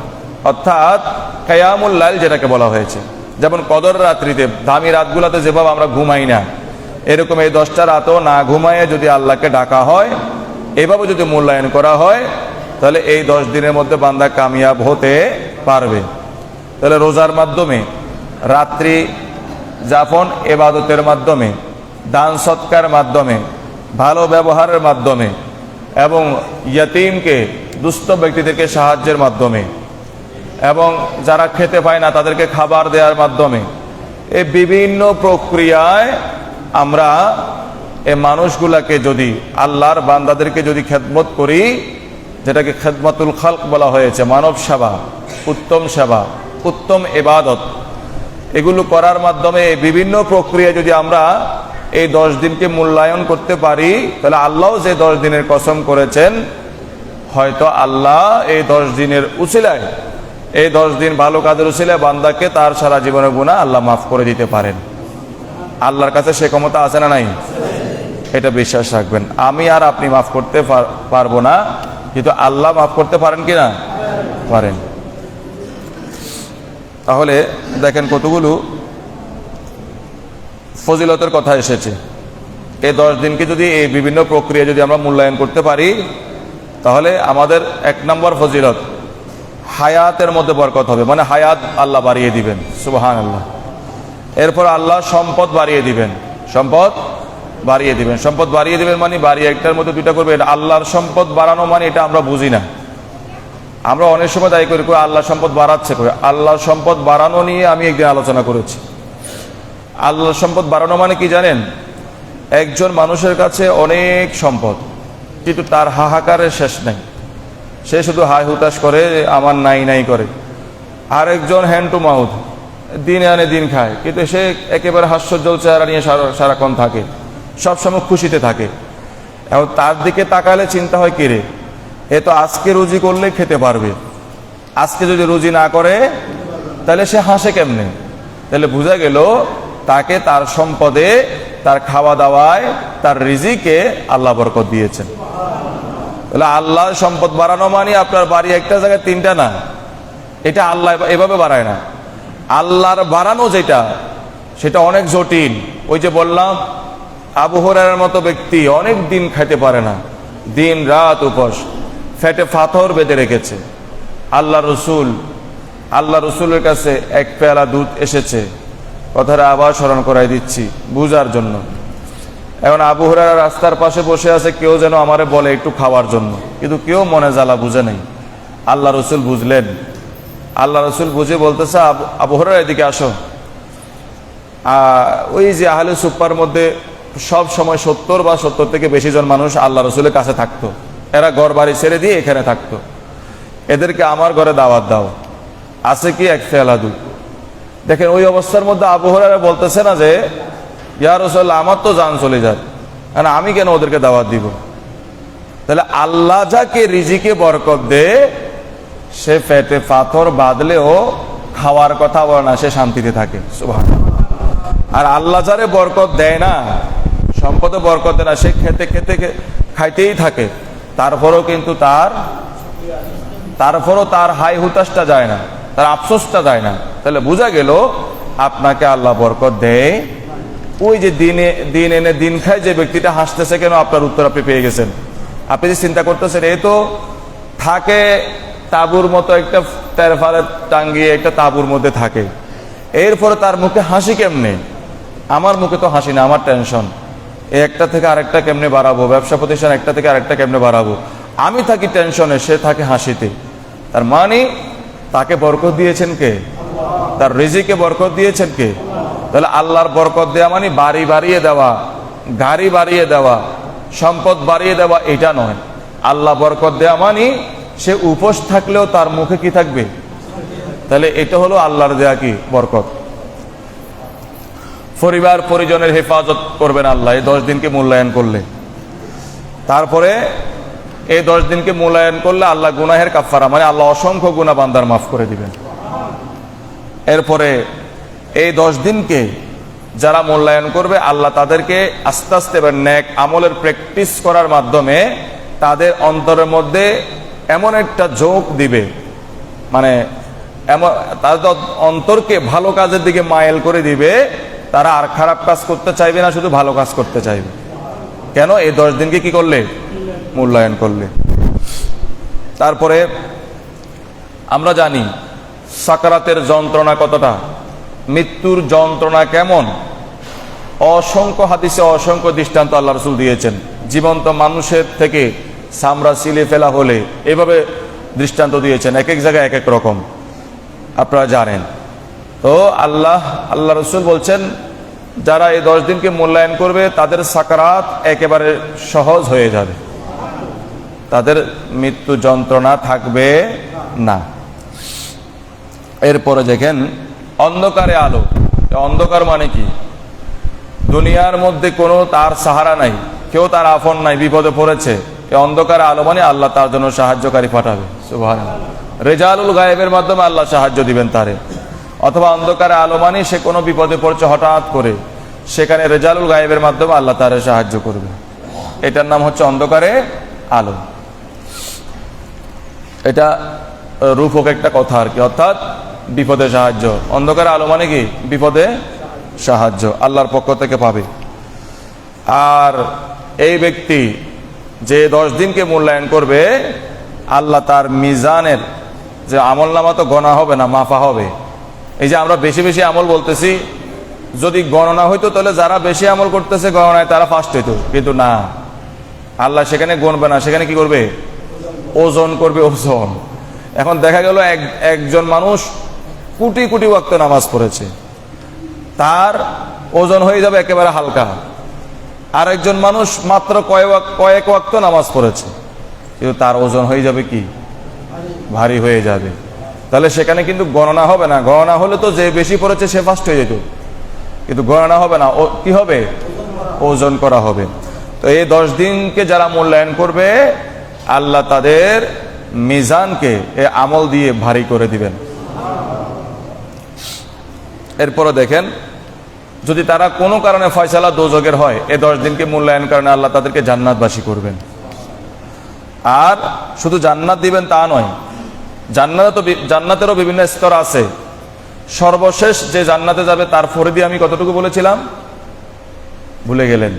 অর্থাৎ কিয়ামুল লাইল যেটাকে বলা হয়েছে। যেমন কদর রাত্রিতে, দামি রাতগুলোতে যেভাবে আমরা ঘুমাই না, এরকম এই 10টা রাতও না ঘুমাইয়ে যদি আল্লাহকে ডাকা হয়, এভাবে যদি মূল্যায়ন করা হয়, তাহলে এই 10 দিনের মধ্যে বান্দা কামিয়াব হতে পারবে। তাহলে রোজার মাধ্যমে, রাত্রি যাপন ইবাদতের মাধ্যমে, দান সৎকার মাধ্যমে, ভালো ব্যবহারের মাধ্যমে, এবং ইয়তীমকে, দুস্থ ব্যক্তিদেরকে সাহায্যের মাধ্যমে, এবং যারা খেতে পায় না তাদেরকে খাবার দেওয়ার মাধ্যমে, এই বিভিন্ন প্রক্রিয়ায় আমরা এই মানুষগুলাকে যদি, আল্লাহর বান্দাদেরকে যদি খেদমত করি, যেটাকে খেদমতুল খালক বলা হয়েছে, মানব সেবা, উত্তম সেবা, উত্তম ইবাদত, এগুলো করার মাধ্যমে এই বিভিন্ন প্রক্রিয়া যদি আমরা এই 10 দিনকে মূল্যায়ন করতে পারি, তাহলে আল্লাহ যে 10 দিনের কসম করেছেন, হয়তো আল্লাহ এই 10 দিনের উসিলায়, এই 10 দিন ভালো কাজের উসিলায় বান্দাকে তার সারা জীবনের গুনাহ আল্লাহ মাফ করে দিতে পারেন। আল্লাহর কাছে সে ক্ষমতা আছে না নাই? এটা বিশ্বাস রাখবেন। আমি আর আপনি মাফ করতে পারবো না, কিন্তু আল্লাহ মাফ করতে পারেন কি না? পারেন। তাহলে দেখেন কতগুলো ফজিলতের কথা এসেছে। এই 10 দিনকে যদি এই বিভিন্ন প্রক্রিয়া যদি আমরা মূল্যায়ন করতে পারি, তাহলে আমাদের 1 নম্বর ফজিলত, হায়াতের মধ্যে বরকত হবে, মানে হায়াত আল্লাহ বাড়িয়ে দিবেন। সুবহানাল্লাহ। এরপর আল্লাহ সম্পদ বাড়িয়ে দিবেন, সম্পদ বাড়িয়ে দিবেন। সম্পদ বাড়িয়ে দিবেন মানে বাড়িয়ে একটার মধ্যে দুইটা করবে, আল্লাহর সম্পদ বাড়ানো মানে এটা আমরা বুঝি না। আমরা অনেক সময় দায়ী করি আল্লাহ সম্পদ বাড়াচ্ছে করে। আল্লাহর সম্পদ বাড়ানো নিয়ে আমি একদিন আলোচনা করেছি। আল্লাহর সম্পদ বাড়ানো মানে কি জানেন? একজন মানুষের কাছে অনেক সম্পদ, কিন্তু তার হাহাকারের শেষ নেই, সে শুধু হাই হুতাশ করে, আমার নাই নাই করে। আরেকজন হ্যান্ড টু মাউথ, দিন আনে দিন খায়, কিন্তু সে একেবারে হাস্যোজ্জ্বল চেহারা নিয়ে সারাক্ষণ থাকে, সবসময় খুশিতে থাকে। এবং তার দিকে তাকালে চিন্তা হয়, কিরে, এ তো আজকে রুজি করলে খেতে পারবে, আজকে যদি রুজি না করে তাহলে সে হাসে কেমনে? তাহলে বোঝা গেল তাকে তার সম্পদে, তার খাওয়া দাওয়ায়, তার রিজিকে আল্লাহ বরকত দিয়েছেন। তাহলে আল্লাহর সম্পদ বাড়ানো মানে আপনার বাড়ি একটা জায়গায় তিনটা না, এটা আল্লাহ এভাবে বাড়ায় না। আল্লাহর বাড়ানো যেটা, সেটা অনেক জটিল। ওই যে বললাম, আবু হুরায়রার মতো ব্যক্তি অনেক দিন খাইতে পারে না, দিন রাত উপোস, ফেটে পাথর বেঁধে রেখেছে। আল্লাহ রসুলের কাছে এক পেয়ালা দুধ এসেছে, কথাটা আবার স্মরণ করাই দিচ্ছি বুঝার জন্য। এখন আবু হুরায়রা রাস্তার পাশে বসে আছে, কেউ যেন আমারে বলে একটু খাওয়ার জন্য, কিন্তু কেউ মনে জ্বালা বুঝে নেই। আল্লাহ রসুল বুঝলেন, আল্লাহ রসুল বুঝে বলতেছে, আবু হুরায়রা এদিকে আসো। ওই যে আহলে সুপ্পার মধ্যে সব সময় 70 বা 70 থেকে বেশি জন মানুষ আল্লাহ রসুলের কাছে থাকতো, এরা ঘর বাড়ি ছেড়ে দিয়ে এখানে থাকতো। এদেরকে আমার ঘরে দাওয়াত দাও, আছে কি এক পেয়ালা দুধ। দেখেন ওই অবস্থার মধ্যে আবু হুরায়রা বলতেছে না যে, ইয়া রাসূলুল্লাহ, আমার তো জান চলে যায়, কারণ আমি কেন ওদেরকে দাওয়াত দিব? তাহলে আল্লাহ যাকে রিজিকে বরকত দে, সে পেটে পাথর বাঁধলেও খাওয়ার কথা বলে না, সে শান্তিতে থাকে। সুবহানাল্লাহ। আর আল্লাহ যারে বরকত দেয় না, সম্পদে বরকত দেয় না, সে খেতে খেতে খাইতেই থাকে, তারপরও কিন্তু তার হাই হুতাশটা যায় না, তার আফসোসটা যায় না। তাহলে বোঝা গেল আপনাকে আল্লাহ বরকত দেয়। ওই যে দিন এনে দিন খায় যে ব্যক্তিটা হাসতেছে কেন, আপনার উত্তর আপনি পেয়ে গেছেন। আপনি যে চিন্তা করতেছেন, এ তো থাকে তাঁবুর মতো, একটা তেরফালে টাঙ্গিয়ে একটা তাঁবুর মধ্যে থাকে, এরপরে তার মুখে হাসি কেমনে? আমার মুখে তো হাসি না, আমার টেনশন, একটা থেকে আরেকটা কেমনে বাড়াবো, ব্যবসা প্রতিষ্ঠান একটা থেকে আরেকটা কেমনে বাড়াবো। আমি থাকি টেনশনে, সে থাকে হাসিতে। তার মানে তাকে বরকত দিয়েছেন কে? তার রিজিকে বরকত দিয়েছেন কে? তাহলে আল্লাহর বরকত দেওয়া মানে বাড়ি বাড়িয়ে দেওয়া, গাড়ি বাড়িয়ে দেওয়া, সম্পদ বাড়িয়ে দেওয়া, এটা নয়। আল্লাহ বরকত দেওয়া মানে সে উপোস থাকলেও তার মুখে কি থাকবে? তাহলে এটা হলো আল্লাহর দেয়া কি বরকত। পরিবার পরিজনের হেফাজত করবেন আল্লাহ এই 10 দিনকে মূল্যায়ন করলে। তারপরে এই 10 দিনকে মূল্যায়ন করলে আল্লাহ গুনাহের কাফারা, মানে আল্লাহ অসংখ্য গুনাহ বান্দার মাফ করে দিবেন। এরপরে এই 10 দিনকে যারা মূল্যায়ন করবে, আল্লাহ তাদেরকে আস্তে আস্তে নেক আমলের প্র্যাকটিস করার মাধ্যমে তাদের অন্তরের মধ্যে এমন একটা ঝোঁক দিবে, মানে এমন তাদের অন্তরকে ভালো কাজের দিকে মাইল করে দিবে। তারা আর খারাপ কাজ করতে চাইবে না, শুধু ভালো কাজ করতে চাইবে। কেন? এই 10 দিনকে কি করলে? মূল্যায়ন করলে। তারপরে আমরা জানি সাকারাতের যন্ত্রণা কতটা, মৃত্যুর যন্ত্রণা কেমন। অসংখ্য হাদিসে অসংখ্য দৃষ্টান্ত আল্লাহ রাসূল দিয়েছেন। জীবন্ত মানুষের থেকে চামড়া ছিলে ফেলা হলে এভাবে দৃষ্টান্ত দিয়েছেন, এক এক জায়গায় এক এক রকম, আপনারা জানেন। তো আল্লাহ রাসূল বলছেন, যারা এই 10 দিনকে মূল্যায়ন করবে তাদের সাকারাত একেবারে সহজ হয়ে যাবে, তাদের মৃত্যু যন্ত্রণা থাকবে না। এরপরে দেখেন অন্ধকারে আলো। অন্ধকার মানে কি? দুনিয়ার মধ্যে কোনো তার সাহারা নাই, কেউ তার আপন নাই, বিপদে পড়েছে। এই অন্ধকারে আলো মানে আল্লাহ তার জন্য সাহায্যকারী পাঠাবে। সুবহানাল্লাহ। রেজালুল গায়েবের মাধ্যমে আল্লাহ সাহায্য দিবেন তারে। অথবা অন্ধকারে আলো মানে সে কোনো বিপদে পড়ছে হঠাৎ করে, সেখানে রেজালুল গায়েবের মাধ্যমে আল্লাহ তারে সাহায্য করবে। এটার নাম হচ্ছে অন্ধকারে আলো। এটা রূপক একটা কথা আর কি, অর্থাৎ বিপদে সাহায্য। অন্ধকারে আলো মানে কি? বিপদে সাহায্য আল্লাহর পক্ষ থেকে পাবে। আর এই ব্যক্তি যে 10 দিনকে মূল্যায়ন করবে, আল্লাহ তার মিজানের যে আমল নামা তো গণা হবে না, মাফা হবে। এই যে আমরা বেশি বেশি আমল বলতেছি, যদি গণনা হইতো তাহলে যারা বেশি আমল করতেছে গণনায় তারা ফার্স্ট হইতো, কিন্তু না, আল্লাহ সেখানে গণবে না, সেখানে কি করবে? ওজন করবে, ওজন। এখন দেখা গেল একজন মানুষ কোটি কোটি ওয়াক্ত নামাজ পড়েছে, তার ওজন হয়ে যাবে একেবারে হালকা। আর একজন মানুষ মাত্র কয়েক ওয়াক্ত নামাজ পড়েছে, কিন্তু তার ওজন হয়ে যাবে কি, ভারী হয়ে যাবে। তাহলে সেখানে কিন্তু গণনা হবে না। গণনা হলে তো যে বেশি পড়েছে সে ফার্স্ট হয়ে যেত, কিন্তু গণনা হবে না। কি হবে? ওজন করা হবে। তো এই 10 দিনকে যারা মূল্যায়ন করবে, আল্লাহ তাদের মিজানকে এই আমল দিয়ে ভারী করে দিবেন। এরপরে দেখেন, যদি তারা কোনো কারণে ফয়সালা দোজখের হয়, এই 10 দিনকে মূল্যায়ন কারণে আল্লাহ তাদেরকে জান্নাতবাসী করবেন। আর শুধু জান্নাত দিবেন তা নয়, জান্নাতেরও বিভিন্ন স্তর আছে। সর্বশেষ যে জান্নাতে যাবে তার ফরিদি আমি কতটুকু বলেছিলাম, ভুলে গেলেন?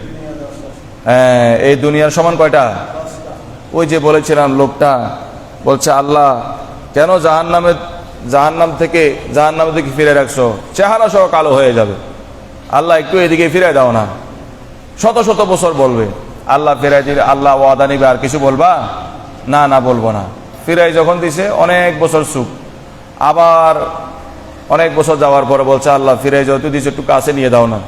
হ্যাঁ, এই দুনিয়ার সমান কয়টা? ওই যে বলেছিলাম, লোকটা বলছে, আল্লাহ কেন জাহান্নাম থেকে ফিরে রাখছো? চেহারা সহ কালো হয়ে যাবে, আল্লাহ একটু এদিকে ফিরে দাও না। শত শত বছর বলবে, আল্লাহ ফিরাই দিলে আল্লাহ ওয়াদা নিবে, আর কিছু বলবা? না, না বলবো না। ফিরাই যখন দিছে অনেক বছর সুখ, আবার অনেক বছর যাওয়ার পরে বলছে, আল্লাহ ফিরাই যেহেতু দিছে একটু কাছে নিয়ে দাও না।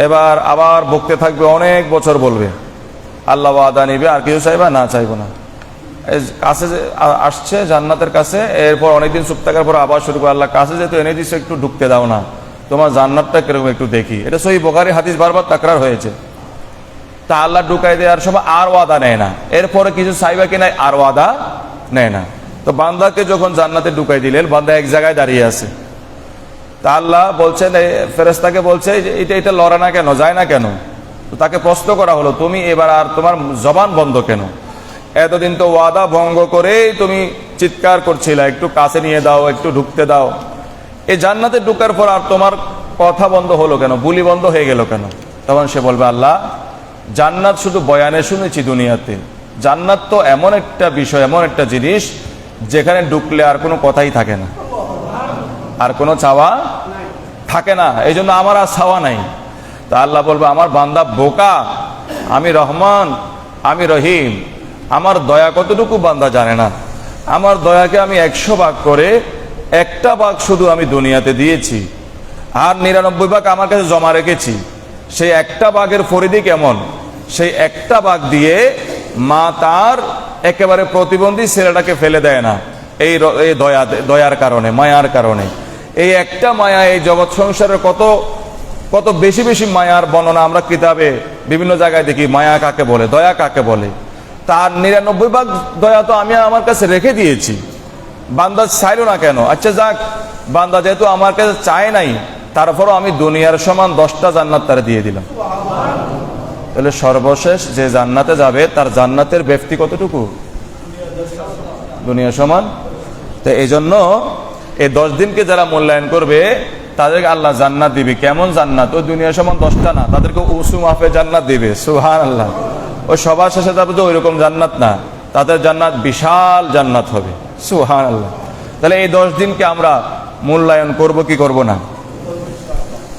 এবার আবার বকতে থাকবে, অনেক বছর বলবে, আল্লাহ ওয়াদা নিবে, আর কিছু চাইবা? না, চাইবো না। কাছে আসছে জান্নাতের কাছে, এরপর অনেকদিন চুপ থাকার পর আবার শুরু করে, আল্লাহ কাছে যেহেতু এনে দিচ্ছে একটু ঢুকতে দাও না, তোমার জান্নাতটা কিরকম একটু দেখি। এটা সহিহ বুখারী হাদিস, বারবার তাকরার হয়েছে। তা আল্লাহ ঢুকাই দেওয়ার সময় আর ওয়াদা নেয় না, এরপরে কিছু চাইবা কি নাই, আর ওয়াদা নেয় না। তো বান্দাকে যখন জান্নাতে ঢুকাই দিলেন, বান্দা এক জায়গায় দাঁড়িয়ে আছে। তা আল্লাহ বলছেন, ফেরেশতাকে বলছে, এটা লড়ে না কেন, যায় না কেন? তো তাকে প্রশ্ন করা হলো, তুমি এবার আর তোমার জবান বন্ধ কেন? এতদিন তো ওয়াদা ভঙ্গ করেই তুমি চিৎকার করছিলে, একটু কাছে নিয়ে দাও, একটু ঢুকতে দাও। এই জান্নাতে ঢুকার পর আর তোমার কথা বন্ধ হলো কেন, বুলি বন্ধ হয়ে গেল কেন? তখন সে বলবে, আল্লাহ জান্নাত শুধু বয়ানে শুনেছি দুনিয়াতে, জান্নাত তো এমন একটা বিষয়, এমন একটা জিনিস যেখানে ঢুকলে আর কোনো কথাই থাকে না, আর কোনো চাওয়া থাকে না, এই জন্য আমার আর চাওয়া নাই। তা আল্লাহ বলবে, আমার বান্দা বোকা, আমি রহমান, আমি রহিম, আমার দয়া কতটুকু বান্দা জানে না। আমার দয়াকে আমি 100 ভাগ করে 1টা ভাগ শুধু আমি দুনিয়াতে দিয়েছি, আর 99 ভাগ আমার কাছে জমা রেখেছি। সেই 1টা ভাগের ফরিদি কেমন, সেই 1টা ভাগ দিয়ে মা তার একেবারে প্রতিবন্ধী ছেলেটাকে ফেলে দেয় না, এই দয়ার কারণে, মায়ার কারণে। এই একটা মায়া, এই জগৎ সংসারের কত কত বেশি বেশি মায়ার বর্ণনা আমরা কিতাবে বিভিন্ন জায়গায় দেখি। মায়া কাকে বলে, দয়া কাকে বলে? তার 99 ভাগ দয়া তো আমি আমার কাছে রেখে দিয়েছি, বান্দা চাইল না কেন? আচ্ছা যাক, বান্দা যেহেতু আমার কাছে চায় নাই, তারপরও আমি দুনিয়ার সমান 10টা জান্নাত তারে দিয়ে দিলাম। তাহলে সর্বশেষ যে জান্নাতে যাবে, তার জান্নাতের ব্যক্তি কতটুকু? দুনিয়া সমান। তো এই জন্য এই 10 দিনকে যারা মূল্যায়ন করবে, তাদেরকে আল্লাহ জান্নাত দিবে। কেমন জান্নাত? ওই দুনিয়া সমান 10টা না, তাদেরকে উঁচু মাপে জান্নাত দিবে। সুবহানাল্লাহ। ওই সবার শেষে যাবে তো ওইরকম জান্নাত না, তাদের জান্নাত বিশাল জান্নাত হবে। সুবহানাল্লাহ। তাহলে এই 10 দিনকে আমরা মূল্যায়ন করব কি করব না?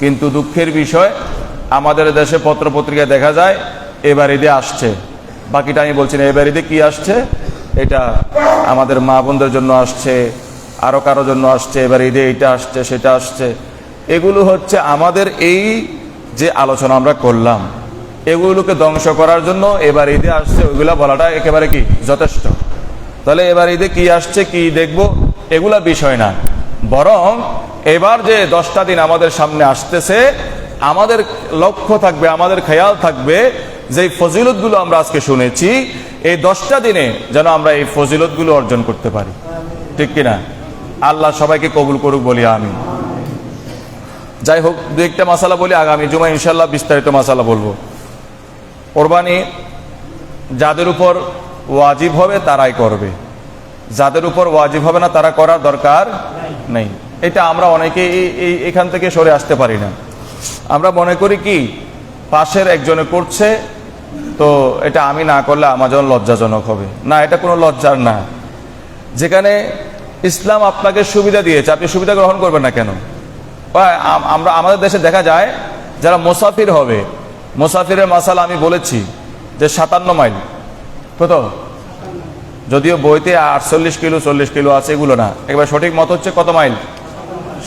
কিন্তু দুঃখের বিষয়, আমাদের দেশে পত্র পত্রিকায় দেখা যায় এবার ঈদে আসছে, বাকিটা আমি বলছি না। এবার ঈদে কি আসছে, এটা আমাদের মা বোনদের জন্য আসছে, আরো কারো জন্য আসছে, এবার ঈদে এটা আসছে, সেটা আসছে। এগুলো হচ্ছে আমাদের এই যে আলোচনা আমরা করলাম, এগুলোকে ধ্বংস করার জন্য এবার ঈদে আসছে ওইগুলা বলাটা একেবারে কি যথেষ্ট। তাহলে এবার ঈদে কি আসছে, কি দেখবো, এগুলা বিষয় না। বরং এবার যে 10টা দিন আমাদের সামনে আসতেছে, আমাদের লক্ষ্য থাকবে, আমাদের খেয়াল থাকবে যে ফজিলতগুলো আমরা আজকে শুনেছি, এই 10টা দিনে যেন আমরা এই ফজিলতগুলো অর্জন করতে পারি। ঠিক কিনা? আল্লাহ সবাইকে কবুল করুক, বলি আমি। যাই হোক, 2-1টা মাসালা বলি, আগামী জুমা ইনশাল্লাহ বিস্তারিত মাসালা বলবো। কোরবানি যাদের উপর ওয়াজিব হবে তারাই করবে, যাদের উপর ওয়াজিব হবে না তারা করার দরকার নেই। এটা আমরা অনেকে এখান থেকে সরে আসতে পারি না। আমরা মনে করি কি, পাশের একজনে করছে তো এটা আমি না করলে আমার জন্য লজ্জাজনক হবে। না, এটা কোনো লজ্জার না। যেখানে ইসলাম আপনাকে সুবিধা দিয়েছে, আপনি সুবিধা গ্রহণ করবেন না কেন? আমাদের দেশে দেখা যায় যারা মুসাফির হবে, মুসাফিরের মাসালা আমি বলেছি যে 57 মাইল। কত? যদিও বইতে 48 কিলো 40 কিলো আছে, এগুলো না, একবার সঠিক মত হচ্ছে কত মাইল?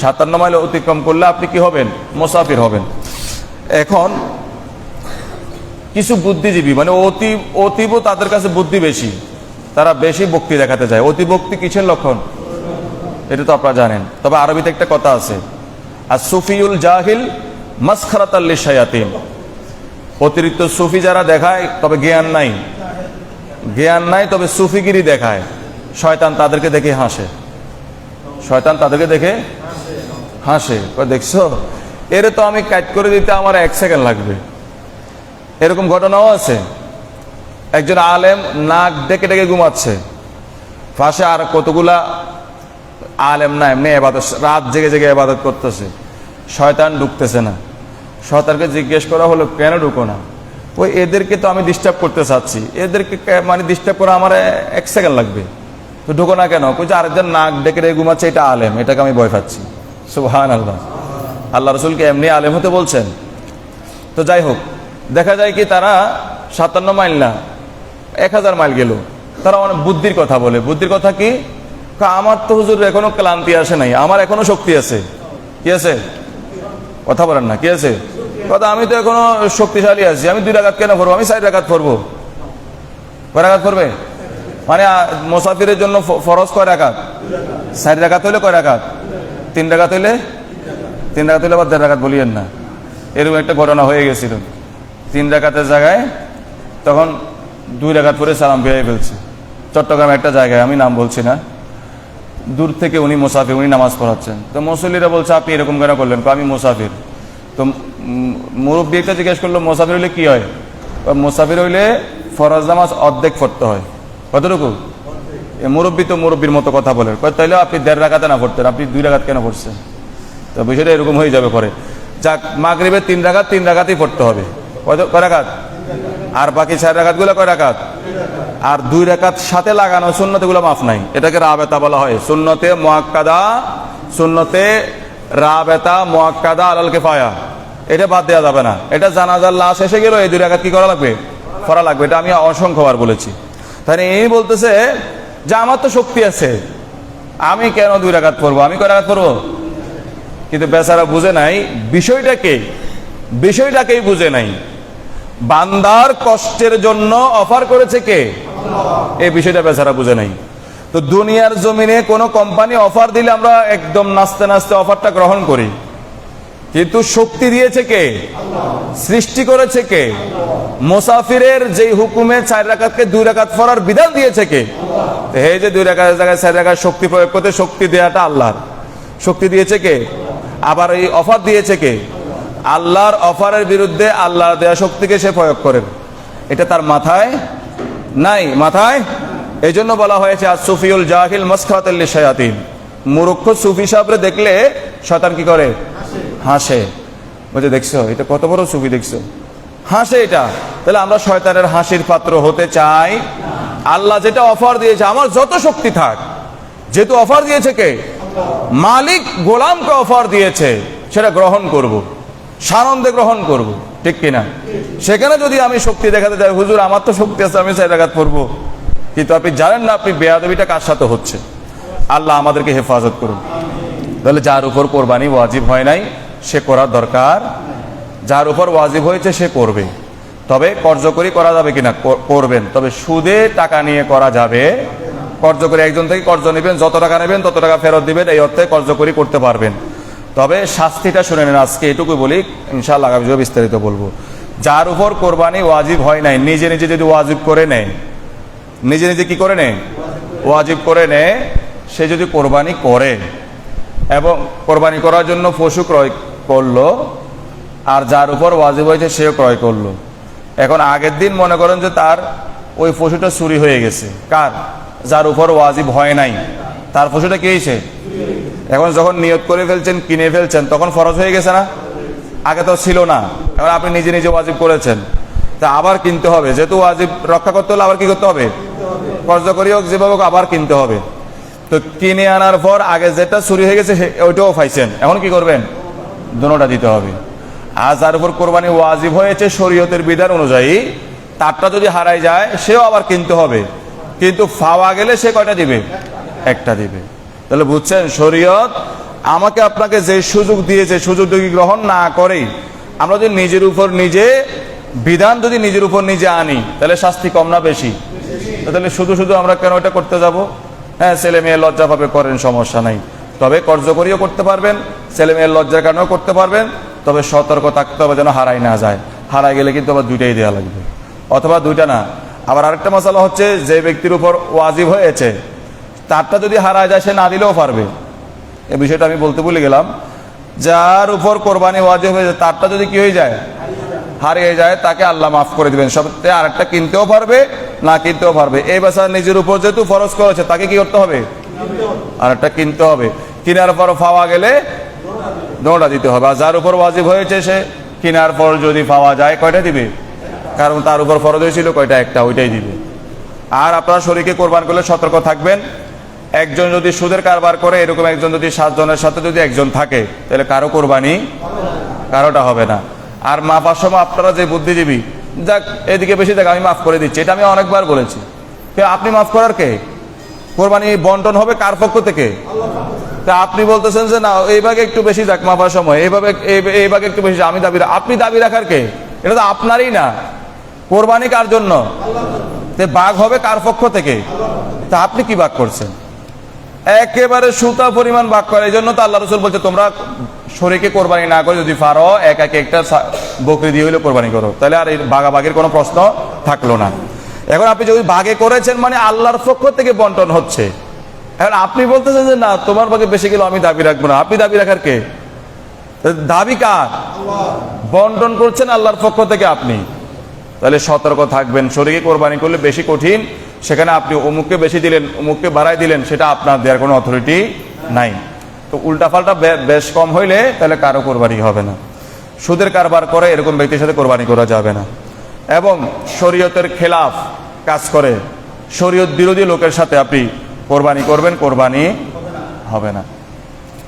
57 মাইল অতিক্রম করলে আপনি কি হবেন? মুসাফির হবেন। এখন কিছু বুদ্ধিজীবী মানে অতীব তাদের কাছে বুদ্ধি বেশি, তারা বেশি ভক্তি দেখাতে চায়। অতিভক্তি কিসের লক্ষণ এটা তো আপনারা জানেন। তবে আরবিতে একটা কথা আছে, আর সুফিউল জাহিল মাসখারাতাল লিশায়াতিন, অতিরিক্ত সুফি যারা দেখায় তবে জ্ঞান নাই, জ্ঞান নাই তবে সুফিগিরি দেখায়, শয়তান তাদেরকে দেখে হাসে, শয়তান তাদেরকে দেখে হাসে। দেখছো এরে তো আমি কাট করে দিতে আমার 1 সেকেন্ড লাগবে। এরকম ঘটনাও আছে, একজন আলেম নাক ডেকে ডেকে ঘুমাচ্ছে, পাশে আর কতগুলা আলেম না এমনি ইবাদত, রাত জেগে জেগে ইবাদত করতেছে, শয়তান ঢুকতেছে না। শয়তানকে জিজ্ঞেস করা হলো কেন ঢুকো না? ওই এদেরকে তো আমি ডিস্টার্ব করতে চাচ্ছি, এদেরকে মানে ডিস্টার্ব করা আমার 1 সেকেন্ড লাগবে, তো ঢুকো না কেন? কইছে আরেকজন নাক ডেকে ডেকে ঘুমাচ্ছে, এটা আলেম, এটাকে আমি ভয় পাচ্ছি। সুবহানাল্লাহ, আল্লাহ রসুলকে এমনি আলেম হতে বলছেন? তো যাই হোক, দেখা যায় কি তারা 57 মাইল না 1000 মাইল গেল, তারা অনেক বুদ্ধির কথা বলে। বুদ্ধির কথা কি? আমার তো হুজুর এখনো ক্লান্তি আসে নাই, আমার এখনো শক্তি আছে। কি আছে? কথা বলেন না, কি আছে কথা? আমি তো এখনো শক্তিশালী আছি, আমি 2 রাকাত কেন পড়বো? আমি 4 রাকাত পড়বো। কয় রাকাত পড়বে? মানে মুসাফিরের জন্য ফরজ কয় রাকাত? 4 রাকাত হইলে কয় রাকাত? 3 রাকাত হইলে 3 রাকাত হইলে আবার 1.5 রাকাত বলিয়েন না। এরকম একটা ঘটনা হয়ে গেছিল, 3 রাকাতের জায়গায় তখন 2 রাকাত পরে সালাম ফিরিয়ে ফেলছে। চট্টগ্রামে একটা জায়গায়, আমি নাম বলছি না, দূর থেকে উনি মুসাফির, উনি নামাজ পড়াচ্ছেন। তো মুসল্লিরা বলছে আপনি এরকম কেন করলেন? আমি মুসাফির। তো মুরব্বী একটা জিজ্ঞেস করলো মুসাফির হইলে কি হয়? মুসাফির হইলে ফরজ নামাজ অর্ধেক পড়তে হয়। কতটুকু? মুরব্বী তো মুরব্বীর মতো কথা বলে, তাইলে আপনি 1.5 রাকাতে না পড়তেন, আপনি 2 রাকাত কেন পড়ছেন? তো বিষয়টা এরকম হয়ে যাবে পরে। যাক, মাগরিবের 3 রাকাত 3 রাকাতই পড়তে হবে। কয় রাকাত? আর বাকি 4 রাকাত গুলো কয় রাকাত? আর 2 রাকাত সাথে লাগানো সুন্নতে গুলো মাফ নাই, এটাকে রাবেতা বলা হয়। সুন্নতে মুআক্কাদা, সুন্নতে রাবেতা মুআক্কাদা আলাল কিফায়া, এটা বাদ দেওয়া যাবে না। এটা জানাজার লাশ এসে গেল, এই 2 রাকাত কি করা লাগবে? পড়া লাগবে। এটা আমি অসংখ্যবার বলেছি। তাই এই বলতেছে যে আমার তো শক্তি আছে, আমি কেন 2 রাকাত পড়বো? আমি কয় রাকাত পড়বো? কিন্তু বেচারা বুঝে নাই বিষয়টাকেই বুঝে নাই। বান্দার কষ্টের জন্য অফার করেছে কে? এই বিষয়টা বেচারা বুঝে নাই। তো দুনিয়ার জমিনে কোনো কোম্পানি অফার দিলে আমরা একদম নাচতে নাচতে অফারটা গ্রহণ করি, কিন্তু শক্তি দিয়েছে কে? সৃষ্টি করেছে কে? মুসাফিরের যেই হুকুমে 4 রাকাতকে 2 রাকাত পড়ার বিধান দিয়েছে কে? এই যে 2 রাকাতের জায়গায় 4 রাকাত শক্তি প্রয়োগ করতে, শক্তি দেওয়াটা আল্লাহর। শক্তি দিয়েছে কে? আবার এই অফার দিয়েছে কে? আল্লাহর অফারের বিরুদ্ধে আল্লাহ দেয়া শক্তিকে সে প্রয়োগ করেন, এটা তার মাথায় নাই। মাথায় এই জন্য বলা হয়েছে আর সুফিউল জাহিল মাসখারাতাল লিশায়াতিন, মূর্খ সুফি সাহেবরে দেখলে শয়তান কি করে? হাসে। বুঝে দেখছো এটা কত বড় সুফি, দেখছো হাসে এটা। তাহলে আমরা শয়তানের হাসির পাত্র হতে চাই? আল্লাহ যেটা অফার দিয়েছে, আমার যত শক্তি থাক, যেহেতু অফার দিয়েছে কে? মালিক গোলামকে অফার দিয়েছে, সেটা গ্রহণ করব, সানন্দে গ্রহণ করব, ঠিক কিনা? সেখানে যদি আমি শক্তি দেখাতে চাই, হুজুর আমার তো শক্তি আছে, আমি 4 রাকাত পড়বো, কিন্তু আপনি জানেন না আপনি বেয়াদবিটা কার সাথে হচ্ছে। আল্লাহ আমাদেরকে হেফাজত করুন। তাহলে যার উপর কোরবানি ওয়াজিব হয় নাই সে করার দরকার, যার উপর ওয়াজিব হয়েছে সে করবে। তবে কার্যকরী করা যাবে কিনা? করবেন, তবে সুদে টাকা নিয়ে করা যাবে। কার্যকরী একজন থেকে কর্জ নেবেন, যত টাকা নেবেন তত টাকা ফেরত দিবেন, এই অর্থে কার্যকরী করতে পারবেন। তবে শাস্তিটা শুনে নেন, আজকে এটুকুই বলি, ইনশাআল্লাহ আগামী বিস্তারিত বলবো। যার উপর কোরবানি ওয়াজিব হয় নাই, নিজে নিজে যদি ওয়াজিব করে নেয়, নিজে নিজে কি করে নেয়? ওয়াজিব করে নেয়, সে যদি কোরবানি করে এবং কোরবানি করার জন্য পশু ক্রয় করলো, আর যার উপর ওয়াজিব হয়েছে সেও ক্রয় করলো। এখন আগের দিন মনে করেন যে তার ওই পশুটা চুরি হয়ে গেছে, কার? যার উপর ওয়াজিব হয় নাই, তার পশুটা কি হয়েছে? এখন যখন নিয়ত করে ফেলছেন, কিনে ফেলছেন, তখন ফরজ হয়ে গেছে না? আগে তো ছিল না, এখন আপনি নিজে নিজে ওয়াজিব করেছেন, তা আবার কিনতে হবে। যেহেতু ওয়াজিব রক্ষা করতে হলে আবার কি করতে হবে? কার্যকরী হোক যেভাবে হোক আবার কিনতে হবে। তো কিনে আনার পর আগে যেটা চুরি হয়ে গেছে ওইটাও পাইছেন, এখন কি করবেন? দুটোটা দিতে হবে। আর যার উপর কোরবানি ওয়াজিব হয়েছে শরীয়তের বিধান অনুযায়ী, তারটা যদি হারাই যায় সেও আবার কিনতে হবে, কিন্তু ফাওয়া গেলে সে কয়টা দিবে? একটা দিবে। তাহলে বুঝছেন, শরীয়ত আমাকে আপনাকে যে সুযোগ দিয়েছে, সুযোগটি গ্রহণ না করেই আমরা যদি নিজের উপর নিজে বিধান যদি নিজের উপর নিজে আনি তাহলে শাস্তি কম না বেশি? তাহলে শুধু শুধু আমরা কেন এটা করতে যাব? হ্যাঁ, ছেলে মেয়ে লজ্জা পাবে, করেন, সমস্যা নাই, তবে কার্যকরীও করতে পারবেন, ছেলে মেয়ের লজ্জার কারণেও করতে পারবেন, তবে সতর্ক থাকতে হবে যেন হারাই না যায়। হারাই গেলে কিন্তু আবার দুইটাই দেওয়া লাগবে, অথবা দুইটা না। আবার আরেকটা মশালা হচ্ছে, যে ব্যক্তির উপর ওয়াজিব হয়েছে তারটা যদি হারায় যায় সে না দিলেও পারবে। এই বিষয়টা আমি বলতে ভুলে গেলাম। যার উপর কোরবানি ওয়াজিব হয়েছে তারটা যদি কি হয়ে যায়, হারিয়ে যায়, তাকে আল্লাহ মাফ করে দিবেন। সবথেকে আরেকটা কিনতেও পারবে, না কিনতেও পারবে। এই বাচ্চা নিজের উপর যেহেতু ফরজ করেছে তাকে কি করতে হবে? আরেকটা কিনতে হবে। কেনার পর পাওয়া গেলে দোঁড়া দিতে হবে। আর যার উপর ওয়াজিব হয়েছে সে কেনার পর যদি পাওয়া যায় কয়টা দিবে? কারণ তার উপর ফরজ হয়েছিল কয়টা? একটা, ওইটাই দিবে। আর আপনারা শরীকে কোরবান করলে সতর্ক থাকবেন। একজন যদি সুদের কারবার করে, এরকম একজন যদি 7 জনের সাথে যদি একজন থাকে, তাহলে কারো কোরবানি কারোটা হবে না। আর মাপার সময় আপনারা যে বুদ্ধিজীবী, যাক এদিকে বেশি দেখ আমি মাফ করে দিচ্ছি, এটা আমি অনেকবার বলেছি। আপনি মাফ করার কে? কোরবানি বন্টন হবে কার পক্ষ থেকে? তা আপনি বলতেছেন যে না এই ভাগে একটু বেশি যাক মাপার সময়, এই ভাগে একটু বেশি, আমি আপনি দাবি রাখার কে? এটা তো আপনারই না। কোরবানি কার জন্য? ভাগ হবে কার পক্ষ থেকে? তা আপনি কি ভাগ করছেন? একেবারে সুতা পরিমাণ ভাগ করে। এই জন্য তো আল্লাহ রসুল বলছে তোমরা শরীকে কোরবানি না করে যদি পারো এক একটা বকরি দিয়ে হইলে কোরবানি করো, তাহলে আর এই ভাগাভাগির কোনো প্রশ্ন থাকলো না। এখন আপনি যদি ভাগে করেছেন মানে আল্লাহর পক্ষ থেকে বন্টন হচ্ছে। এখন আপনি বলতেছেন যে না তোমার ভাগে বেশি গেলে আমি দাবি রাখবো না। আপনি দাবি রাখার কে? দাবি কার? বন্টন করছেন আল্লাহর পক্ষ থেকে আপনি। তাহলে সতর্ক থাকবেন। শরীকে কোরবানি করলে বেশি কঠিন, সেখানে আপনি অমুককে বেশি দিলেন, অমুককে বাড়াই দিলেন, সেটা আপনার দেওয়ার কোনো অথরিটি নাই। তো উল্টাপাল্টা বেশ কম হইলে তাহলে কারো কোরবানি হবে না। সুদের কারবার করে এরকম ব্যক্তির সাথে কোরবানি করা যাবে না। এবং শরীয়তের খেলাফ কাজ করে শরীয়ত বিরোধী লোকের সাথে আপনি কোরবানি করবেন, কোরবানি হবে না।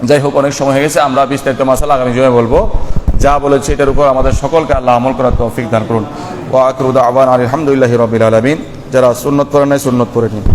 যাই হোক, অনেক সময় হয়ে গেছে, আমরা বিস্তারিত মাসালা আগামী জমে বলবো। যা বলেছি এটার উপর আমাদের সকলকে আল্লাহ আমল করার তৌফিক দান করুন। ওয়া আখিরু দাওয়ানা আলহামদুলিল্লাহি রাব্বিল আলামিন। যারা সুন্নত পড়েন নাই সুন্নত পড়ে নিন।